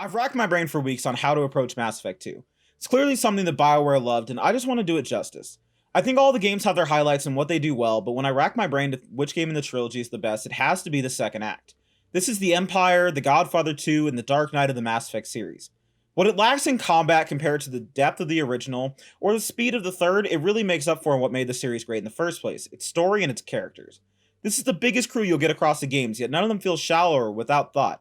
I've racked my brain for weeks on how to approach Mass Effect 2. It's clearly something that BioWare loved, and I just want to do it justice. I think all the games have their highlights and what they do well, but when I rack my brain to which game in the trilogy is the best, it has to be the second act. This is the Empire, the Godfather 2, and the Dark Knight of the Mass Effect series. What it lacks in combat compared to the depth of the original, or the speed of the third, it really makes up for what made the series great in the first place, its story and its characters. This is the biggest crew you'll get across the games, yet none of them feel shallow or without thought.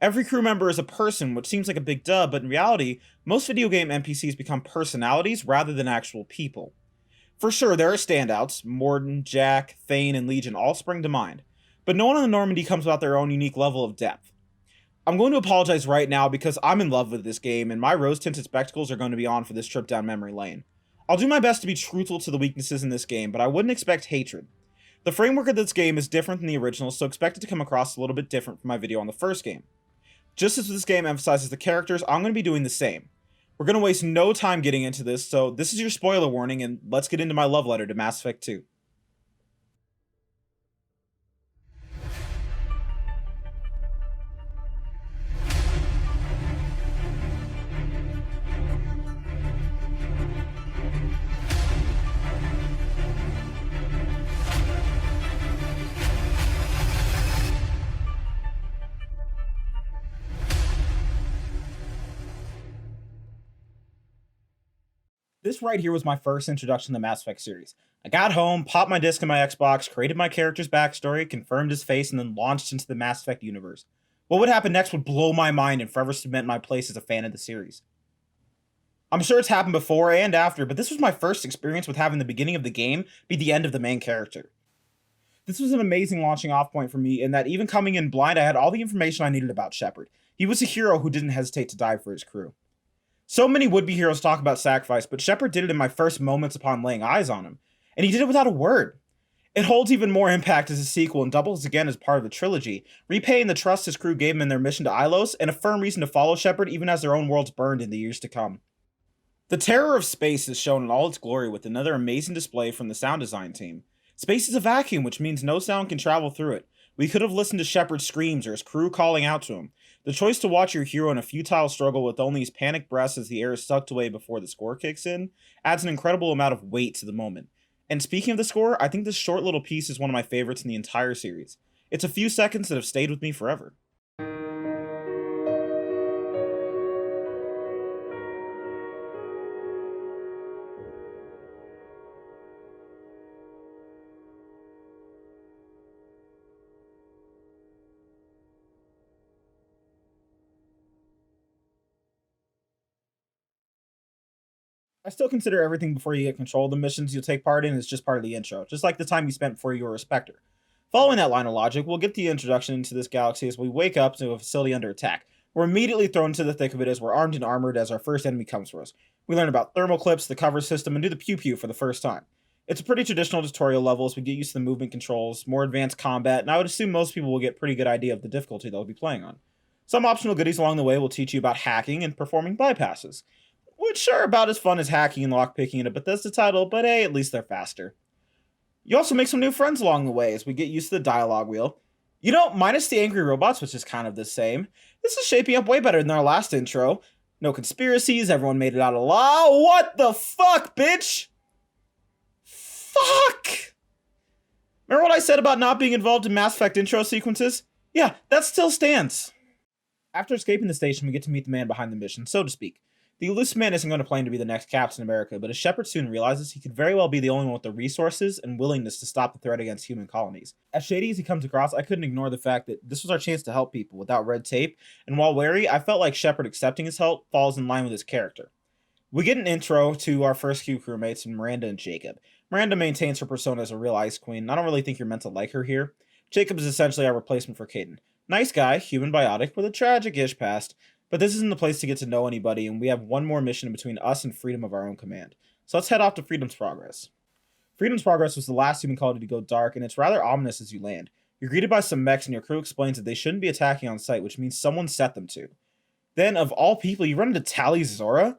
Every crew member is a person, which seems like a big duh, but in reality, most video game NPCs become personalities rather than actual people. For sure, there are standouts. Morden, Jack, Thane, and Legion all spring to mind. But no one on the Normandy comes without their own unique level of depth. I'm going to apologize right now because I'm in love with this game, and my rose-tinted spectacles are going to be on for this trip down memory lane. I'll do my best to be truthful to the weaknesses in this game, but I wouldn't expect hatred. The framework of this game is different than the original, so expect it to come across a little bit different from my video on the first game. Just as this game emphasizes the characters, I'm going to be doing the same. We're going to waste no time getting into this, so this is your spoiler warning, and let's get into my love letter to Mass Effect 2. This right here was my first introduction to the Mass Effect series. I got home, popped my disc in my Xbox, created my character's backstory, confirmed his face, and then launched into the Mass Effect universe. What would happen next would blow my mind and forever cement my place as a fan of the series. I'm sure it's happened before and after, but this was my first experience with having the beginning of the game be the end of the main character. This was an amazing launching off point for me in that even coming in blind, I had all the information I needed about Shepard. He was a hero who didn't hesitate to die for his crew. So many would-be heroes talk about sacrifice, but Shepard did it in my first moments upon laying eyes on him, and he did it without a word. It holds even more impact as a sequel and doubles again as part of the trilogy, repaying the trust his crew gave him in their mission to Ilos, and a firm reason to follow Shepard even as their own worlds burned in the years to come. The terror of space is shown in all its glory with another amazing display from the sound design team. Space is a vacuum, which means no sound can travel through it. We could have listened to Shepard's screams or his crew calling out to him. The choice to watch your hero in a futile struggle with only his panicked breaths as the air is sucked away before the score kicks in adds an incredible amount of weight to the moment. And speaking of the score, I think this short little piece is one of my favorites in the entire series. It's a few seconds that have stayed with me forever. I still consider everything before you get control of the missions you'll take part in is just part of the intro, just like the time you spent before you were a Spectre. Following that line of logic, we'll get the introduction into this galaxy as we wake up to a facility under attack. We're immediately thrown into the thick of it as we're armed and armored as our first enemy comes for us. We learn about thermal clips, the cover system, and do the pew-pew for the first time. It's a pretty traditional tutorial level as we get used to the movement controls, more advanced combat, and I would assume most people will get a pretty good idea of the difficulty they'll be playing on. Some optional goodies along the way will teach you about hacking and performing bypasses, which are about as fun as hacking and lockpicking in a Bethesda title, but hey, at least they're faster. You also make some new friends along the way as we get used to the dialogue wheel. You know, minus the angry robots, which is kind of the same, this is shaping up way better than our last intro. No conspiracies, everyone made it out alive. What the fuck, bitch? Fuck! Remember what I said about not being involved in Mass Effect intro sequences? Yeah, that still stands. After escaping the station, we get to meet the man behind the mission, so to speak. The elusive man isn't going to claim to be the next Captain America, but as Shepard soon realizes, he could very well be the only one with the resources and willingness to stop the threat against human colonies. As shady as he comes across, I couldn't ignore the fact that this was our chance to help people without red tape, and while wary, I felt like Shepard accepting his help falls in line with his character. We get an intro to our first few crewmates, Miranda and Jacob. Miranda maintains her persona as a real ice queen, and I don't really think you're meant to like her here. Jacob is essentially our replacement for Caden. Nice guy, human biotic, with a tragic-ish past, but this isn't the place to get to know anybody, and we have one more mission between us and freedom of our own command. So let's head off to Freedom's Progress. Freedom's Progress was the last human colony to go dark, and it's rather ominous as you land. You're greeted by some mechs, and your crew explains that they shouldn't be attacking on sight, which means someone set them to. Then, of all people, you run into Tali Zora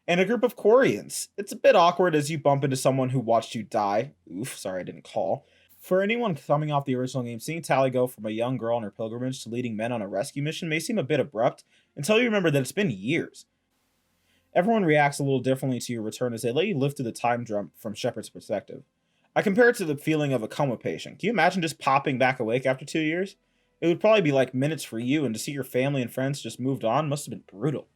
and a group of Quarians. It's a bit awkward as you bump into someone who watched you die. Oof, sorry I didn't call. For anyone coming off the original game, seeing Tali go from a young girl on her pilgrimage to leading men on a rescue mission may seem a bit abrupt, until you remember that it's been years. Everyone reacts a little differently to your return as they let you live through the time jump from Shepard's perspective. I compare it to the feeling of a coma patient. Can you imagine just popping back awake after 2 years? It would probably be like minutes for you, and to see your family and friends just moved on must have been brutal.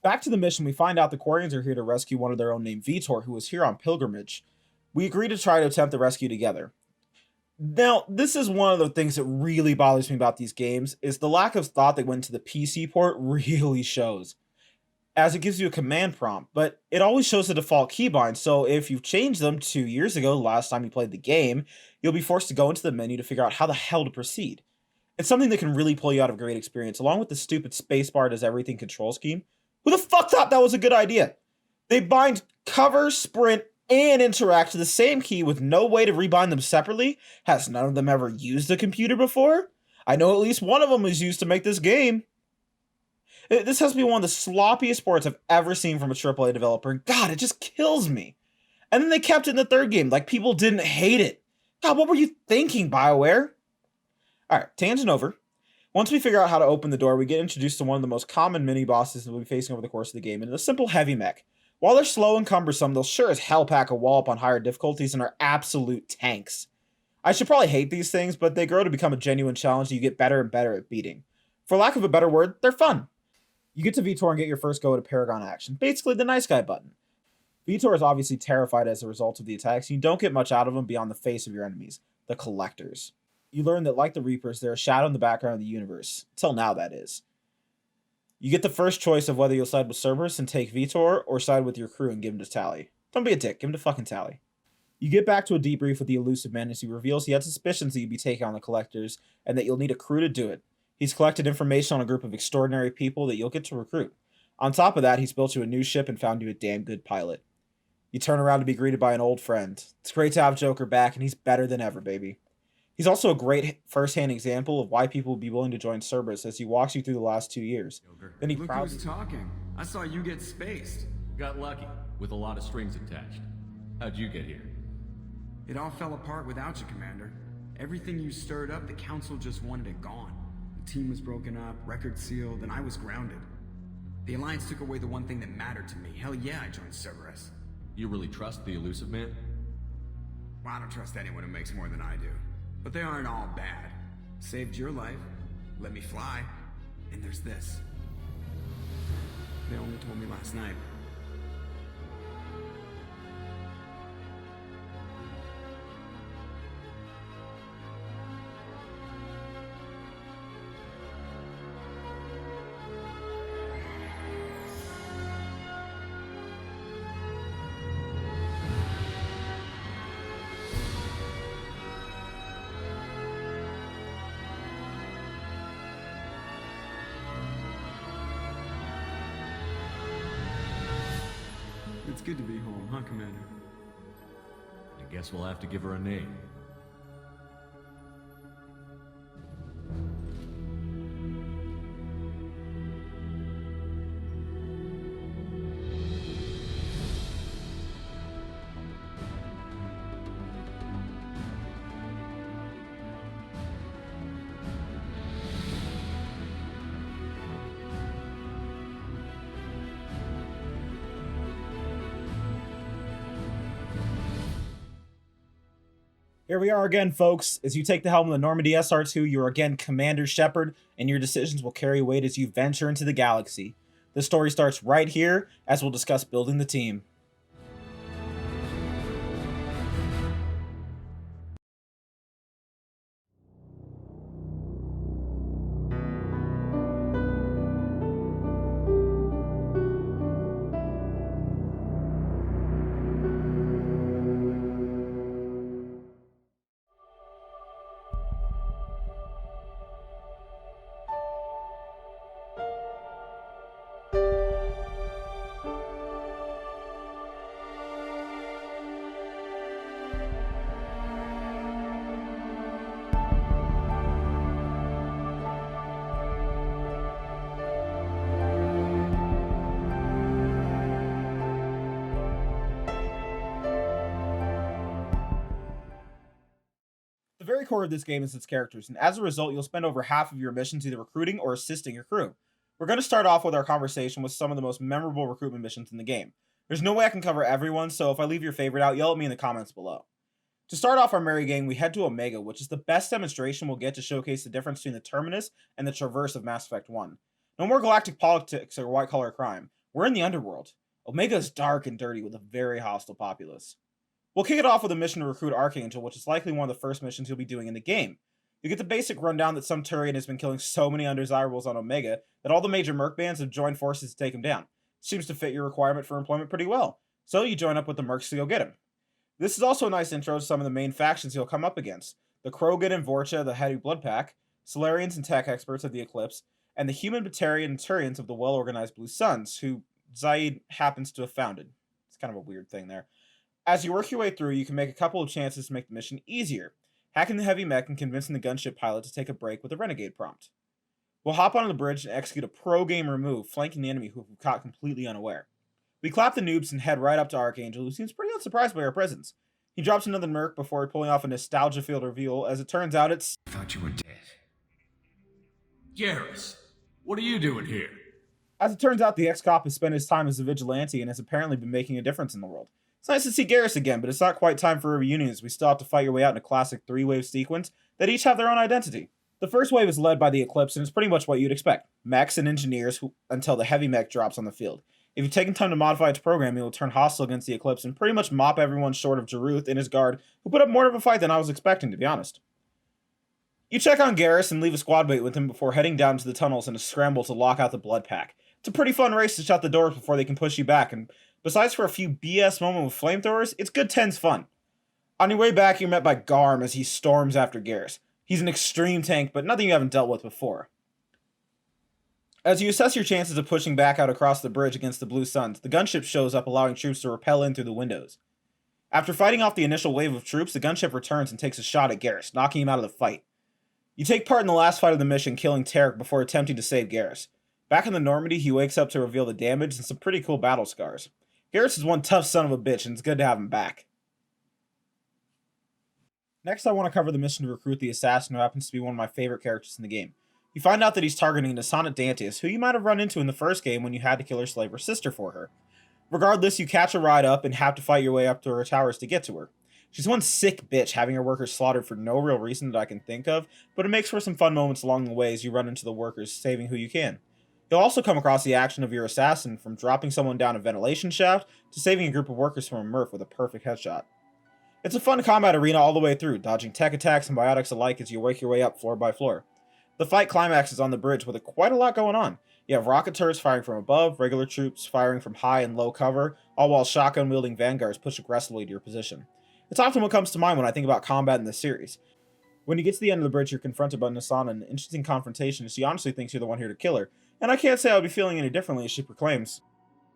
Back to the mission, we find out the Quarians are here to rescue one of their own named Vitor, who was here on pilgrimage. We agree to try to attempt the rescue together. Now, this is one of the things that really bothers me about these games, is the lack of thought that went into the PC port really shows, as it gives you a command prompt, but it always shows the default keybind, so if you've changed them 2 years ago, the last time you played the game, you'll be forced to go into the menu to figure out how the hell to proceed. It's something that can really pull you out of a great experience, along with the stupid spacebar does everything control scheme. Who the fuck thought that was a good idea? They bind cover, sprint, and interact to the same key with no way to rebind them separately. Has none of them ever used a computer before? I know at least one of them was used to make this game. This has to be one of the sloppiest ports I've ever seen from a AAA developer, and God, it just kills me. And then they kept it in the third game, like people didn't hate it. God, what were you thinking, BioWare? Alright, tangent over. Once we figure out how to open the door, we get introduced to one of the most common mini-bosses that we'll be facing over the course of the game, and a simple heavy mech. While they're slow and cumbersome, they'll sure as hell pack a wall up on higher difficulties and are absolute tanks. I should probably hate these things, but they grow to become a genuine challenge that you get better and better at beating. For lack of a better word, they're fun. You get to Vitor and get your first go at a Paragon action, basically the nice guy button. Vitor is obviously terrified as a result of the attacks, and you don't get much out of him beyond the face of your enemies, the Collectors. You learn that, like the Reapers, they're a shadow in the background of the universe. Till now, that is. You get the first choice of whether you'll side with Cerberus and take Vitor, or side with your crew and give him to Tally. Don't be a dick, give him to fucking Tally. You get back to a debrief with the elusive man as he reveals he had suspicions that you'd be taking on the Collectors, and that you'll need a crew to do it. He's collected information on a group of extraordinary people that you'll get to recruit. On top of that, he's built you a new ship and found you a damn good pilot. You turn around to be greeted by an old friend. It's great to have Joker back, and he's better than ever, baby. He's also a great first-hand example of why people would be willing to join Cerberus as he walks you through the last 2 years. Joker. Then he Look proudly... who's talking. I saw you get spaced. Got lucky, with a lot of strings attached. How'd you get here? It all fell apart without you, Commander. Everything you stirred up, the Council just wanted it gone. The team was broken up, record sealed, and I was grounded. The Alliance took away the one thing that mattered to me. Hell yeah, I joined Cerberus. You really trust the elusive man? Well, I don't trust anyone who makes more than I do. But they aren't all bad. Saved your life, let me fly, and there's this. They only told me last night. It's good to be home, huh, Commander? I guess we'll have to give her a name. Here we are again, folks. As you take the helm of the Normandy SR2, you are again Commander Shepard, and your decisions will carry weight as you venture into the galaxy. The story starts right here, as we'll discuss building the team. very core of this game is its characters, and as a result, you'll spend over half of your missions either recruiting or assisting your crew. We're going to start off with our conversation with some of the most memorable recruitment missions in the game. There's no way I can cover everyone, so if I leave your favorite out, yell at me in the comments below. To start off our merry gang, we head to Omega, which is the best demonstration we'll get to showcase the difference between the Terminus and the Traverse of Mass Effect 1. No more galactic politics or white-collar crime. We're in the underworld. Omega is dark and dirty with a very hostile populace. We'll kick it off with a mission to recruit Archangel, which is likely one of the first missions you'll be doing in the game. You get the basic rundown that some Turian has been killing so many undesirables on Omega that all the major merc bands have joined forces to take him down. Seems to fit your requirement for employment pretty well, so you join up with the mercs to go get him. This is also a nice intro to some of the main factions you'll come up against: the Krogan and Vorcha, the Heavy Blood Pack, Solarians and tech experts of the Eclipse, and the human Batarian and Turians of the well-organized Blue Suns, who Zaid happens to have founded. It's kind of a weird thing there. As you work your way through, you can make a couple of chances to make the mission easier, hacking the heavy mech and convincing the gunship pilot to take a break with a renegade prompt. We'll hop onto the bridge and execute a pro-gamer move, flanking the enemy who we've caught completely unaware. We clap the noobs and head right up to Archangel, who seems pretty unsurprised by our presence. He drops another merc before pulling off a nostalgia-filled reveal. As it turns out, it's... I thought you were dead. Garrus, what are you doing here? As it turns out, the ex-cop has spent his time as a vigilante and has apparently been making a difference in the world. It's nice to see Garrus again, but it's not quite time for a reunion, as we still have to fight your way out in a classic three-wave sequence that each have their own identity. The first wave is led by the Eclipse, and it's pretty much what you'd expect: mechs and engineers until the heavy mech drops on the field. If you've taken time to modify its programming, it will turn hostile against the Eclipse and pretty much mop everyone short of Jaruth and his guard, who put up more of a fight than I was expecting, to be honest. You check on Garrus and leave a squad mate with him before heading down to the tunnels in a scramble to lock out the Blood Pack. It's a pretty fun race to shut the doors before they can push you back, and besides for a few BS moments with flamethrowers, it's good tense fun. On your way back, you're met by Garm as he storms after Garrus. He's an extreme tank, but nothing you haven't dealt with before. As you assess your chances of pushing back out across the bridge against the Blue Suns, the gunship shows up, allowing troops to rappel in through the windows. After fighting off the initial wave of troops, the gunship returns and takes a shot at Garrus, knocking him out of the fight. You take part in the last fight of the mission, killing Tarek before attempting to save Garrus. Back in the Normandy, he wakes up to reveal the damage and some pretty cool battle scars. Garrus is one tough son of a bitch, and it's good to have him back. Next, I want to cover the mission to recruit the assassin, who happens to be one of my favorite characters in the game. You find out that he's targeting Nasana Dantius, who you might have run into in the first game when you had to kill her slave or sister for her. Regardless, you catch a ride up and have to fight your way up to her towers to get to her. She's one sick bitch, having her workers slaughtered for no real reason that I can think of, but it makes for some fun moments along the way as you run into the workers, saving who you can. You'll also come across the action of your assassin, from dropping someone down a ventilation shaft to saving a group of workers from a MRF with a perfect headshot. It's a fun combat arena all the way through, dodging tech attacks and biotics alike as you work your way up floor by floor. The fight climaxes on the bridge with quite a lot going on. You have rocket turrets firing from above, regular troops firing from high and low cover, all while shotgun-wielding vanguards push aggressively to your position. It's often what comes to mind when I think about combat in this series. When you get to the end of the bridge, you're confronted by Nasana in an interesting confrontation as she honestly thinks you're the one here to kill her, and I can't say I would be feeling any differently as she proclaims,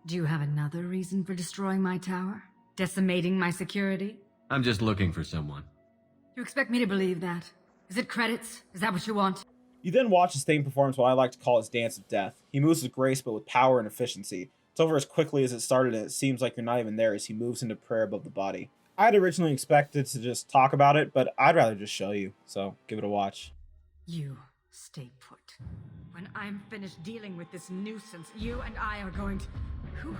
Do you have another reason for destroying my tower? Decimating my security? I'm just looking for someone. You expect me to believe that? Is it credits? Is that what you want? You then watch his theme performs what I like to call his dance of death. He moves with grace but with power and efficiency. It's over as quickly as it started, and it seems like you're not even there as he moves into prayer above the body. I had originally expected to just talk about it, but I'd rather just show you, so give it a watch. You stay put. When I'm finished dealing with this nuisance, you and I are going to... Who...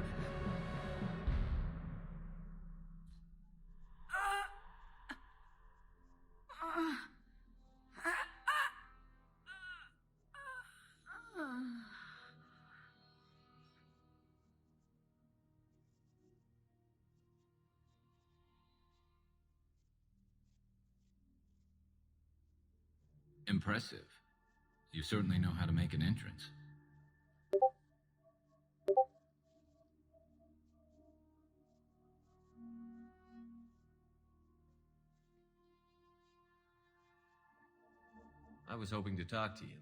Impressive. You certainly know how to make an entrance. I was hoping to talk to you.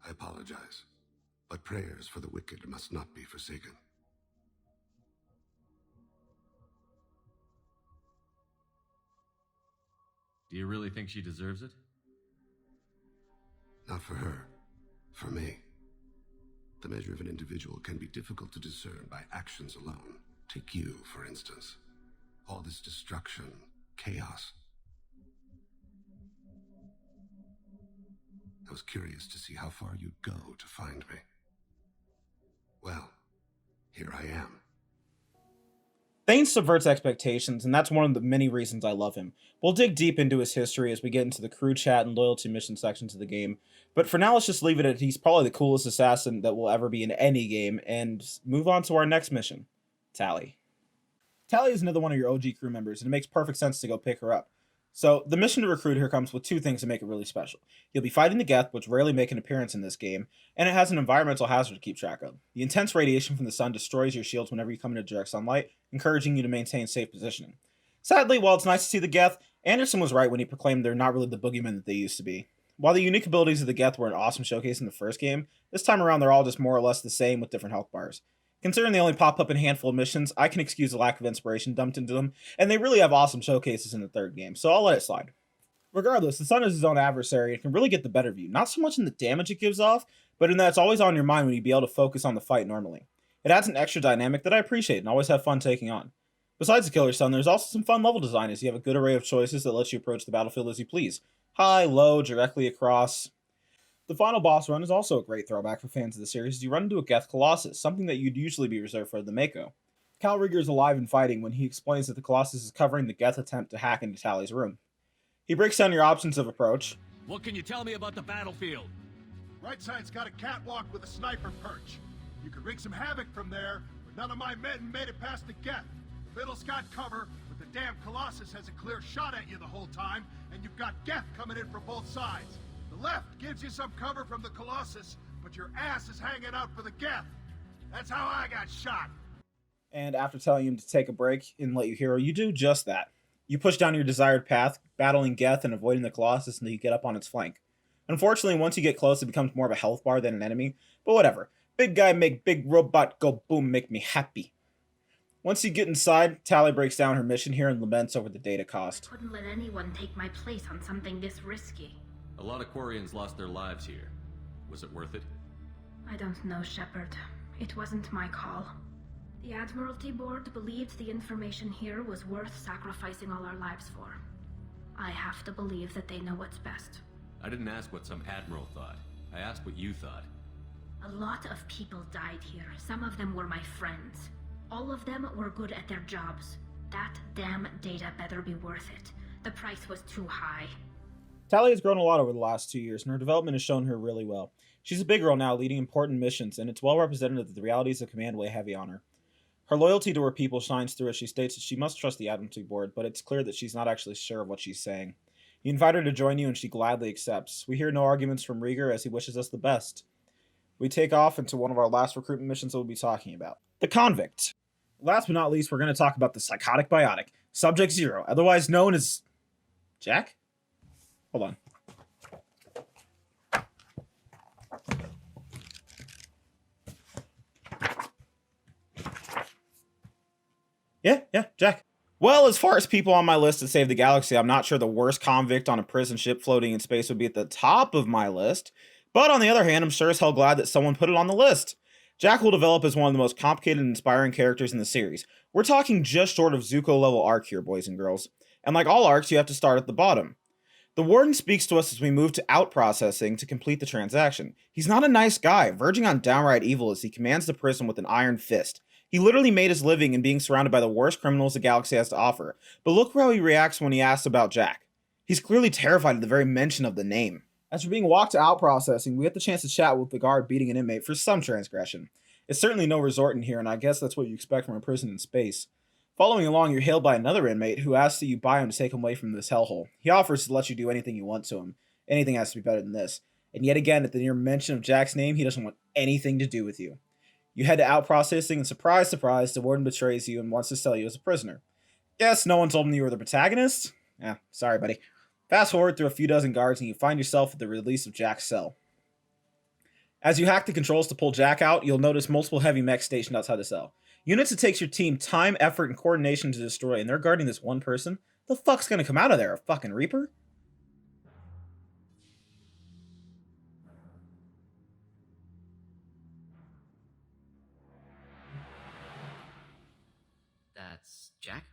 I apologize, but prayers for the wicked must not be forsaken. Do you really think she deserves it? Not for her, for me. The measure of an individual can be difficult to discern by actions alone. Take you, for instance. All this destruction, chaos. I was curious to see how far you'd go to find me. Well, here I am. Thane subverts expectations, and that's one of the many reasons I love him. We'll dig deep into his history as we get into the crew chat and loyalty mission sections of the game, but for now let's just leave it at he's probably the coolest assassin that will ever be in any game, and move on to our next mission, Tali. Tali is another one of your OG crew members, and it makes perfect sense to go pick her up. So, the mission to recruit her comes with two things to make it really special. You'll be fighting the Geth, which rarely make an appearance in this game, and it has an environmental hazard to keep track of. The intense radiation from the sun destroys your shields whenever you come into direct sunlight, encouraging you to maintain safe positioning. Sadly, while it's nice to see the Geth, Anderson was right when he proclaimed they're not really the boogeymen that they used to be. While the unique abilities of the Geth were an awesome showcase in the first game, this time around they're all just more or less the same with different health bars. Considering they only pop up in a handful of missions, I can excuse the lack of inspiration dumped into them, and they really have awesome showcases in the third game, so I'll let it slide. Regardless, the sun is his own adversary and can really get the better of you, not so much in the damage it gives off, but in that it's always on your mind when you'd be able to focus on the fight normally. It adds an extra dynamic that I appreciate and always have fun taking on. Besides the Killer Sun, there's also some fun level design as you have a good array of choices that lets you approach the battlefield as you please. High, low, directly across. The final boss run is also a great throwback for fans of the series as you run into a Geth Colossus, something that you'd usually be reserved for the Mako. Cal Rieger is alive and fighting when he explains that the Colossus is covering the Geth attempt to hack into Tali's room. He breaks down your options of approach. What can you tell me about the battlefield? Right side's got a catwalk with a sniper perch. You could wreak some havoc from there, but none of my men made it past the Geth. The middle's got cover, but the damn Colossus has a clear shot at you the whole time, and you've got Geth coming in from both sides. The left gives you some cover from the Colossus, but your ass is hanging out for the Geth. That's how I got shot. And after telling him to take a break and let you hero, you do just that. You push down your desired path, battling Geth and avoiding the Colossus until you get up on its flank. Unfortunately, once you get close, it becomes more of a health bar than an enemy, but whatever. Big guy make big robot go boom make me happy. Once you get inside, Tali breaks down her mission here and laments over the data cost. I couldn't let anyone take my place on something this risky. A lot of Quarians lost their lives here. Was it worth it? I don't know, Shepard. It wasn't my call. The Admiralty Board believed the information here was worth sacrificing all our lives for. I have to believe that they know what's best. I didn't ask what some admiral thought. I asked what you thought. A lot of people died here. Some of them were my friends. All of them were good at their jobs. That damn data better be worth it. The price was too high. Tali has grown a lot over the last 2 years, and her development has shown her really well. She's a big girl now, leading important missions, and it's well represented that the realities of command weigh heavy on her. Her loyalty to her people shines through as she states that she must trust the Admiralty Board, but it's clear that she's not actually sure of what she's saying. You invite her to join you, and she gladly accepts. We hear no arguments from Rieger as he wishes us the best. We take off into one of our last recruitment missions that we'll be talking about. The Convict. Last but not least, we're going to talk about the Psychotic Biotic, Subject Zero, otherwise known as... Jack? Hold on. Yeah, Jack. Well, as far as people on my list to save the galaxy, I'm not sure the worst convict on a prison ship floating in space would be at the top of my list. But on the other hand, I'm sure as hell glad that someone put it on the list. Jack will develop as one of the most complicated and inspiring characters in the series. We're talking just short of Zuko level arc here, boys and girls. And like all arcs, you have to start at the bottom. The Warden speaks to us as we move to out-processing to complete the transaction. He's not a nice guy, verging on downright evil as he commands the prison with an iron fist. He literally made his living in being surrounded by the worst criminals the galaxy has to offer, but look how he reacts when he asks about Jack. He's clearly terrified at the very mention of the name. As we're being walked to out-processing, we get the chance to chat with the guard beating an inmate for some transgression. It's certainly no resort in here, and I guess that's what you expect from a prison in space. Following along, you're hailed by another inmate who asks that you buy him to take him away from this hellhole. He offers to let you do anything you want to him. Anything has to be better than this. And yet again, at the near mention of Jack's name, he doesn't want anything to do with you. You head to out-processing, and surprise, surprise, the warden betrays you and wants to sell you as a prisoner. Guess no one told him you were the protagonist? Sorry, buddy. Fast forward through a few dozen guards, and you find yourself at the release of Jack's cell. As you hack the controls to pull Jack out, you'll notice multiple heavy mechs stationed outside the cell. Units it takes your team time, effort, and coordination to destroy, and they're guarding this one person? The fuck's gonna come out of there? A fucking Reaper? That's Jack?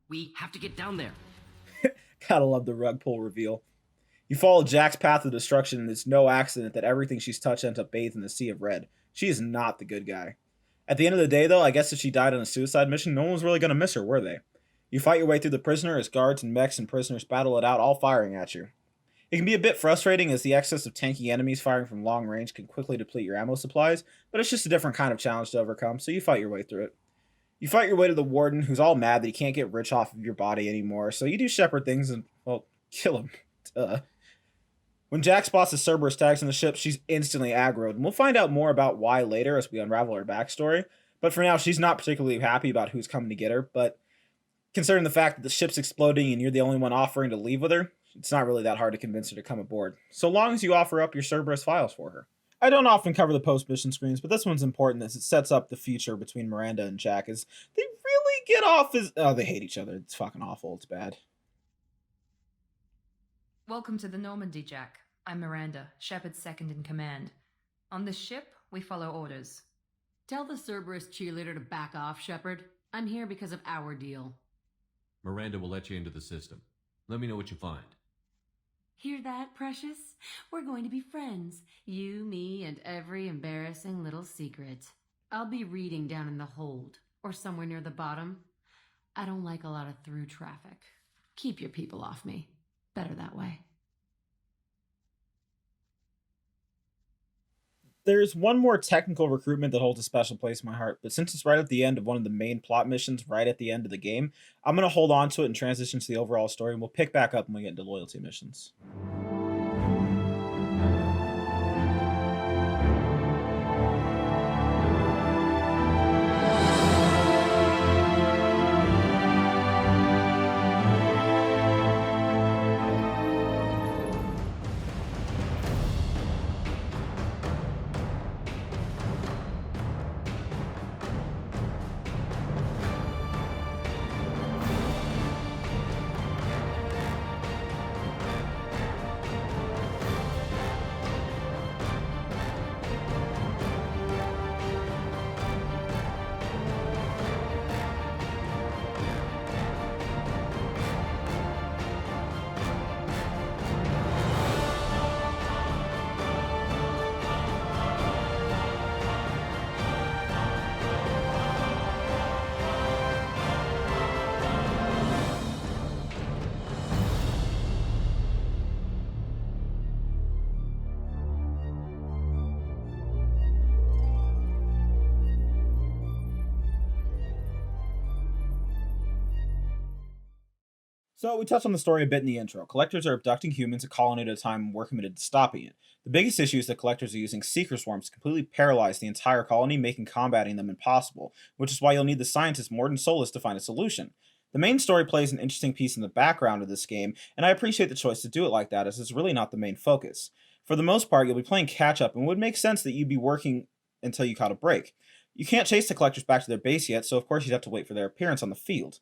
We have to get down there. Gotta love the rug pull reveal. You follow Jack's path of destruction, and it's no accident that everything she's touched ends up bathed in the sea of red. She is not the good guy. At the end of the day, though, I guess if she died on a suicide mission, no one was really going to miss her, were they? You fight your way through the prisoner as guards and mechs and prisoners battle it out, all firing at you. It can be a bit frustrating as the excess of tanky enemies firing from long range can quickly deplete your ammo supplies, but it's just a different kind of challenge to overcome, so you fight your way through it. You fight your way to the warden, who's all mad that he can't get rich off of your body anymore, so you do Shepard things and, well, kill him. Duh. When Jack spots the Cerberus tags on the ship, she's instantly aggroed, and we'll find out more about why later as we unravel her backstory, but for now, she's not particularly happy about who's coming to get her, but considering the fact that the ship's exploding and you're the only one offering to leave with her, it's not really that hard to convince her to come aboard, so long as you offer up your Cerberus files for her. I don't often cover the post-mission screens, but this one's important as it sets up the future between Miranda and Jack, as they really get off as... Oh, they hate each other. It's fucking awful. It's bad. Welcome to the Normandy, Jack. I'm Miranda, Shepard's second in command. On this ship, we follow orders. Tell the Cerberus cheerleader to back off, Shepard. I'm here because of our deal. Miranda will let you into the system. Let me know what you find. Hear that, Precious? We're going to be friends. You, me, and every embarrassing little secret. I'll be reading down in the hold, or somewhere near the bottom. I don't like a lot of through traffic. Keep your people off me. Better that way. There's one more technical recruitment that holds a special place in my heart, but since it's right at the end of one of the main plot missions, right at the end of the game, I'm going to hold on to it and transition to the overall story, and we'll pick back up when we get into loyalty missions. So we touched on the story a bit in the intro. Collectors are abducting humans a colony at a time and we're committed to stopping it. The biggest issue is that collectors are using seeker swarms to completely paralyze the entire colony, making combating them impossible, which is why you'll need the scientist Morden Solus to find a solution. The main story plays an interesting piece in the background of this game, and I appreciate the choice to do it like that, as it's really not the main focus. For the most part, you'll be playing catch-up, and it would make sense that you'd be working until you caught a break. You can't chase the collectors back to their base yet, so of course you'd have to wait for their appearance on the field.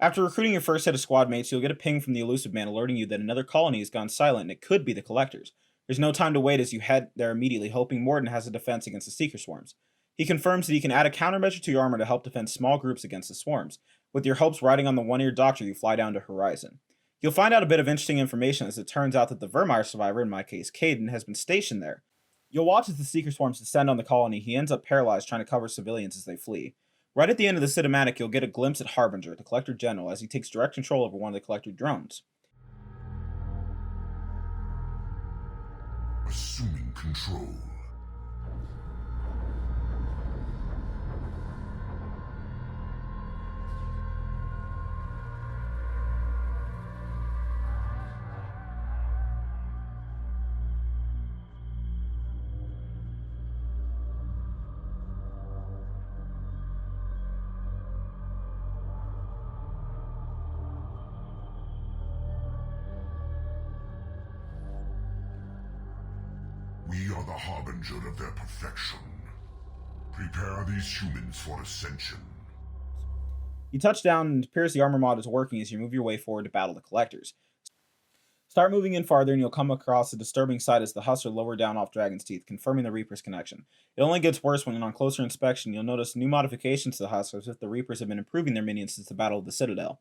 After recruiting your first set of squad mates, you'll get a ping from the elusive man alerting you that another colony has gone silent and it could be the collectors. There's no time to wait as you head there immediately, hoping Morden has a defense against the seeker swarms. He confirms that he can add a countermeasure to your armor to help defend small groups against the swarms. With your hopes riding on the one-eared doctor, you fly down to Horizon. You'll find out a bit of interesting information as it turns out that the Vermeer survivor, in my case Caden, has been stationed there. You'll watch as the seeker swarms descend on the colony. He ends up paralyzed trying to cover civilians as they flee. Right at the end of the cinematic, you'll get a glimpse at Harbinger, the Collector General, as he takes direct control over one of the Collector drones. Assuming control. We are the harbinger of their perfection. Prepare these humans for ascension. You touch down and it appears the armor mod is working as you move your way forward to battle the collectors. Start moving in farther and you'll come across a disturbing sight as the husks are lower down off Dragon's Teeth, confirming the Reaper's connection. It only gets worse when on closer inspection you'll notice new modifications to the husks as if the Reapers have been improving their minions since the Battle of the Citadel.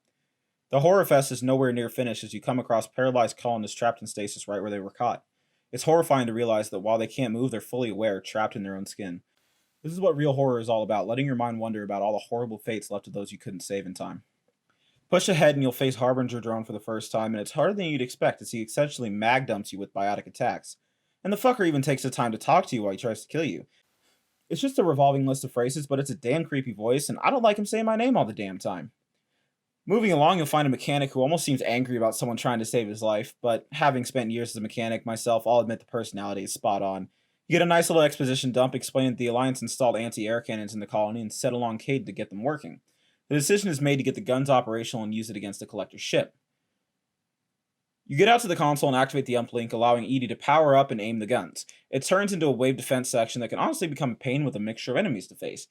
The horror fest is nowhere near finished as you come across paralyzed colonists trapped in stasis right where they were caught. It's horrifying to realize that while they can't move, they're fully aware, trapped in their own skin. This is what real horror is all about, letting your mind wonder about all the horrible fates left to those you couldn't save in time. Push ahead and you'll face Harbinger drone for the first time, and it's harder than you'd expect as he essentially mag dumps you with biotic attacks. And the fucker even takes the time to talk to you while he tries to kill you. It's just a revolving list of phrases, but it's a damn creepy voice, and I don't like him saying my name all the damn time. Moving along, you'll find a mechanic who almost seems angry about someone trying to save his life, but having spent years as a mechanic myself, I'll admit the personality is spot on. You get a nice little exposition dump explaining that the Alliance installed anti-air cannons in the colony and set along Cade to get them working. The decision is made to get the guns operational and use it against the Collector's ship. You get out to the console and activate the uplink, allowing Edie to power up and aim the guns. It turns into a wave defense section that can honestly become a pain with a mixture of enemies to face.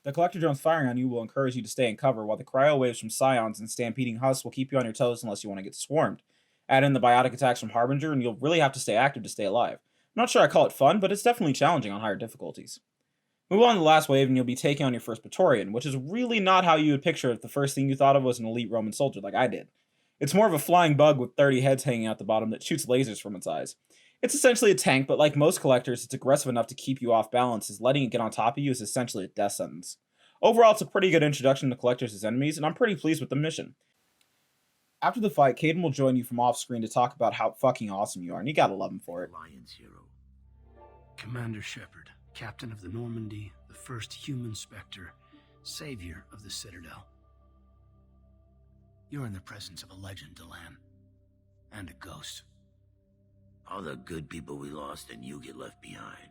The Collector drones firing on you will encourage you to stay in cover, while the cryo waves from Scions and stampeding husks will keep you on your toes unless you want to get swarmed. Add in the biotic attacks from Harbinger and you'll really have to stay active to stay alive. I'm not sure I call it fun, but it's definitely challenging on higher difficulties. Move on to the last wave and you'll be taking on your first Praetorian, which is really not how you would picture if the first thing you thought of was an elite Roman soldier like I did. It's more of a flying bug with 30 heads hanging out the bottom that shoots lasers from its eyes. It's essentially a tank, but like most collectors, it's aggressive enough to keep you off balance, as letting it get on top of you is essentially a death sentence. Overall, it's a pretty good introduction to collectors as enemies, and I'm pretty pleased with the mission. After the fight, Caden will join you from off-screen to talk about how fucking awesome you are, and you gotta love him for it. Alliance hero. Commander Shepard, captain of the Normandy, the first human Spectre, savior of the Citadel. You're in the presence of a legend, Delan. And a ghost. All the good people we lost and you get left behind.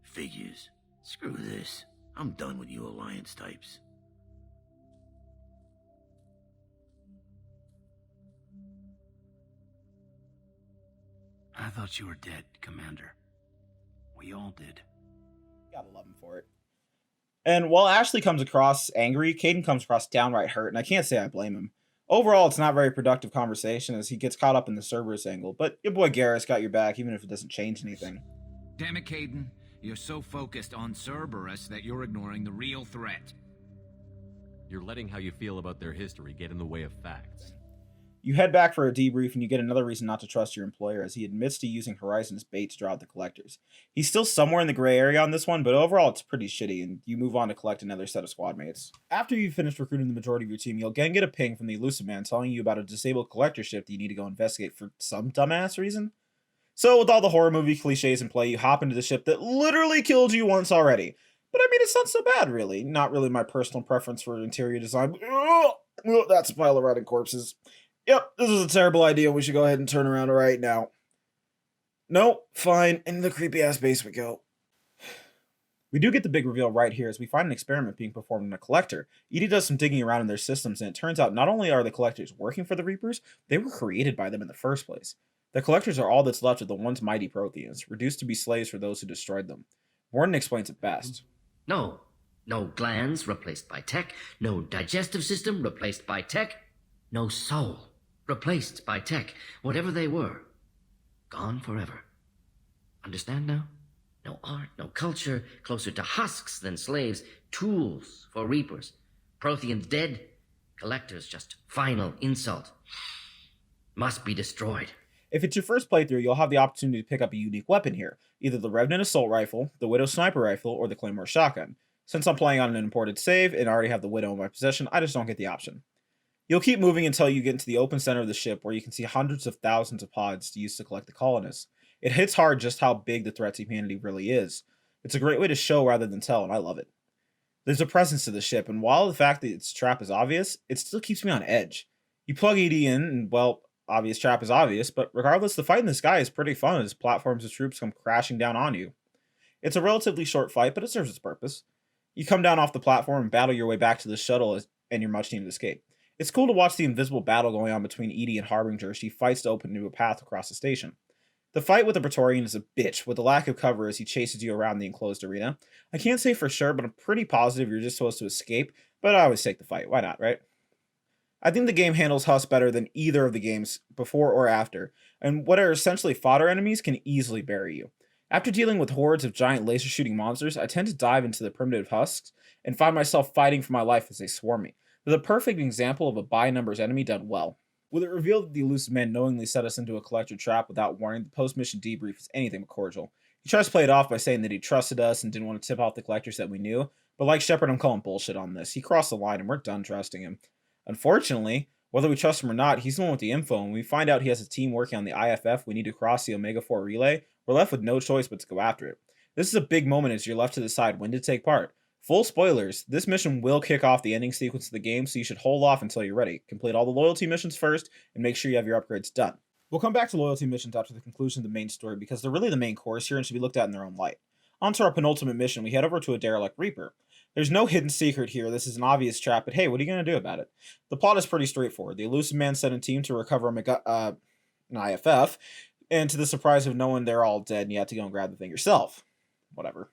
Figures. Screw this. I'm done with you Alliance types. I thought you were dead, Commander. We all did. Gotta love him for it. And while Ashley comes across angry, Caden comes across downright hurt, and I can't say I blame him. Overall, it's not a very productive conversation as he gets caught up in the Cerberus angle, but your boy Garrus got your back even if it doesn't change anything. Damn it, Caden. You're so focused on Cerberus that you're ignoring the real threat. You're letting how you feel about their history get in the way of facts. You head back for a debrief and you get another reason not to trust your employer as he admits to using Horizon as bait to draw out the collectors. He's still somewhere in the gray area on this one, but overall it's pretty shitty and you move on to collect another set of squad mates. After you've finished recruiting the majority of your team, you'll again get a ping from the Elusive Man telling you about a disabled collector ship that you need to go investigate for some dumbass reason. So with all the horror movie cliches in play, you hop into the ship that literally killed you once already. But I mean, it's not so bad really. Not really my personal preference for interior design. That's a pile of rotting corpses. Yep, this is a terrible idea. We should go ahead and turn around right now. Nope, fine. Into the creepy-ass base we go. We do get the big reveal right here as we find an experiment being performed on a collector. Edie does some digging around in their systems, and it turns out not only are the collectors working for the Reapers, they were created by them in the first place. The collectors are all that's left of the once mighty Protheans, reduced to be slaves for those who destroyed them. Warden explains it best. No glands replaced by tech, no digestive system replaced by tech, no soul replaced by tech. Whatever they were, gone forever. Understand now? No art, no culture, closer to husks than slaves, tools for reapers. Protheans dead, collectors just final insult. Must be destroyed. If it's your first playthrough, you'll have the opportunity to pick up a unique weapon here, either the Revenant Assault Rifle, the Widow Sniper Rifle, or the Claymore Shotgun. Since I'm playing on an imported save and already have the Widow in my possession, I just don't get the option. You'll keep moving until you get into the open center of the ship where you can see hundreds of thousands of pods used to collect the colonists. It hits hard just how big the threat to humanity really is. It's a great way to show rather than tell, and I love it. There's a presence to the ship, and while the fact that its trap is obvious, it still keeps me on edge. You plug ED in, and well, obvious trap is obvious, but regardless, the fight in the sky is pretty fun as platforms of troops come crashing down on you. It's a relatively short fight, but it serves its purpose. You come down off the platform and battle your way back to the shuttle and you're much needed escape. It's cool to watch the invisible battle going on between Edie and Harbinger as she fights to open a new path across the station. The fight with the Praetorian is a bitch, with a lack of cover as he chases you around the enclosed arena. I can't say for sure, but I'm pretty positive you're just supposed to escape, but I always take the fight. Why not, right? I think the game handles Huss better than either of the games before or after, and what are essentially fodder enemies can easily bury you. After dealing with hordes of giant laser-shooting monsters, I tend to dive into the primitive husks and find myself fighting for my life as they swarm me. They're the perfect example of a by-numbers enemy done well. With it revealed that the elusive man knowingly set us into a collector trap without warning, the post-mission debrief is anything but cordial. He tries to play it off by saying that he trusted us and didn't want to tip off the collectors that we knew, but like Shepard, I'm calling bullshit on this. He crossed the line and we're done trusting him. Unfortunately, whether we trust him or not, he's the one with the info, and when we find out he has a team working on the IFF we need to cross the Omega 4 relay, we're left with no choice but to go after it. This is a big moment as you're left to decide when to take part. Full spoilers, this mission will kick off the ending sequence of the game, so you should hold off until you're ready. Complete all the loyalty missions first, and make sure you have your upgrades done. We'll come back to loyalty missions after the conclusion of the main story because they're really the main course here and should be looked at in their own light. On to our penultimate mission, we head over to a derelict Reaper. There's no hidden secret here, this is an obvious trap, but hey, what are you going to do about it? The plot is pretty straightforward. The elusive man sent a team to recover an IFF, and to the surprise of no one, they're all dead and you have to go and grab the thing yourself. Whatever.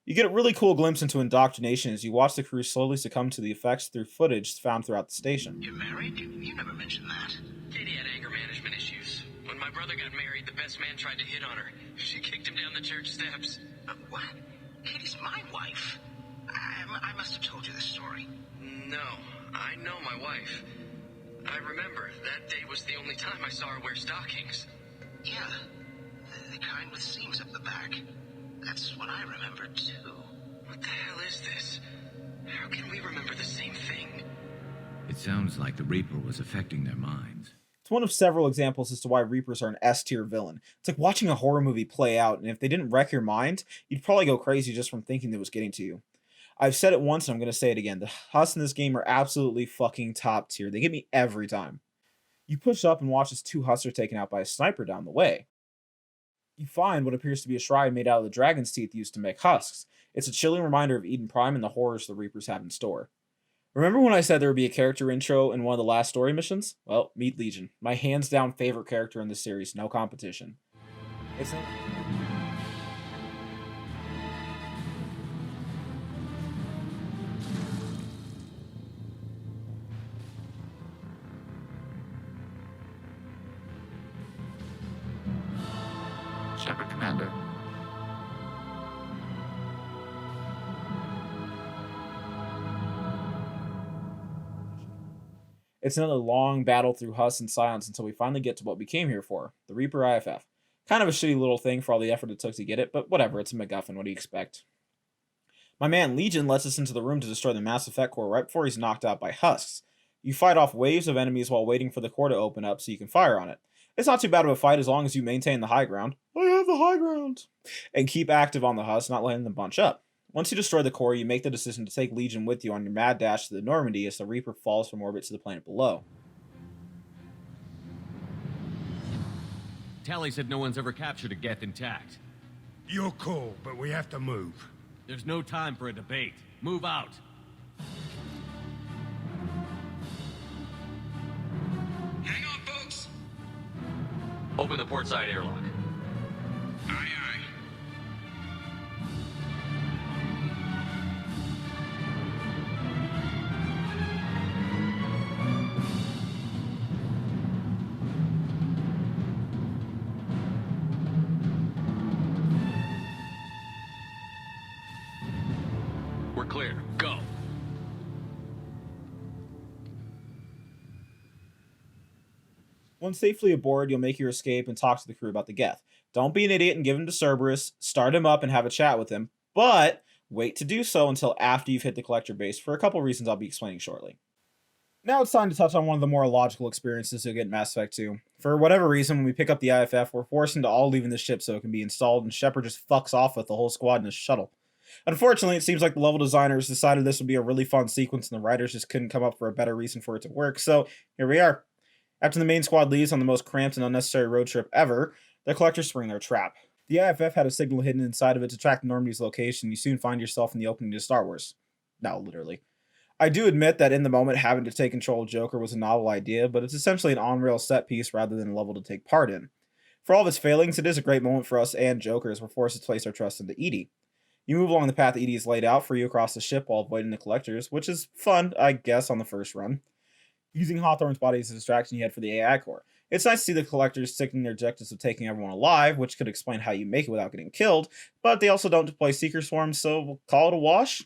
You get a really cool glimpse into indoctrination as you watch the crew slowly succumb to the effects through footage found throughout the station. You're married? You never mentioned that. Katie had anger management issues. When my brother got married, the best man tried to hit on her. She kicked him down the church steps. What? Katie's my wife. I must have told you this story. No, I know my wife. I remember that day was the only time I saw her wear stockings. Yeah, the kind with seams up the back. That's what I remember too. What the hell is this? How can we remember the same thing? It sounds like the Reaper was affecting their minds. It's one of several examples as to why Reapers are an S-tier villain. It's like watching a horror movie play out, and if they didn't wreck your mind, you'd probably go crazy just from thinking it was getting to you. I've said it once, and I'm going to say it again. The Huss in this game are absolutely fucking top tier. They get me every time. You push up and watch as two Huss are taken out by a sniper down the way. You find what appears to be a shrine made out of the dragon's teeth used to make husks. It's a chilling reminder of Eden Prime and the horrors the Reapers have in store. Remember when I said there would be a character intro in one of the last story missions? Well, meet Legion. My hands down favorite character in the series, no competition. It's Shepard, Commander. It's another long battle through Huss and silence until we finally get to what we came here for, the Reaper IFF. Kind of a shitty little thing for all the effort it took to get it, but whatever, it's a MacGuffin, what do you expect? My man Legion lets us into the room to destroy the Mass Effect core right before he's knocked out by husks. You fight off waves of enemies while waiting for the core to open up so you can fire on it. It's not too bad of a fight as long as you maintain the high ground. I have the high ground! And keep active on the Huss, not letting them bunch up. Once you destroy the core, you make the decision to take Legion with you on your mad dash to the Normandy as the Reaper falls from orbit to the planet below. Tally said no one's ever captured a Geth intact. You're cool, but we have to move. There's no time for a debate. Move out. Hang on, folks! Open the port side airlock. Aye, aye. We're clear. Go. Once safely aboard, you'll make your escape and talk to the crew about the Geth. Don't be an idiot and give him to Cerberus, start him up and have a chat with him, but wait to do so until after you've hit the collector base for a couple reasons I'll be explaining shortly. Now it's time to touch on one of the more logical experiences you'll get in Mass Effect 2. For whatever reason, when we pick up the IFF, we're forced into all leaving the ship so it can be installed, and Shepard just fucks off with the whole squad in his shuttle. Unfortunately, it seems like the level designers decided this would be a really fun sequence and the writers just couldn't come up for a better reason for it to work, so here we are. After the main squad leaves on the most cramped and unnecessary road trip ever, the collectors spring their trap. The IFF had a signal hidden inside of it to track Normandy's location, and you soon find yourself in the opening to Star Wars. No, literally. I do admit that in the moment having to take control of Joker was a novel idea, but it's essentially an on-rail set piece rather than a level to take part in. For all of its failings, it is a great moment for us and Joker as we're forced to place our trust into EDI. You move along the path EDI has laid out for you across the ship while avoiding the collectors, which is fun, I guess, on the first run. Using Hawthorne's body as a distraction you head for the AI core. It's nice to see the collectors sticking their objectives of taking everyone alive, which could explain how you make it without getting killed, but they also don't deploy Seeker Swarms, so we'll call it a wash.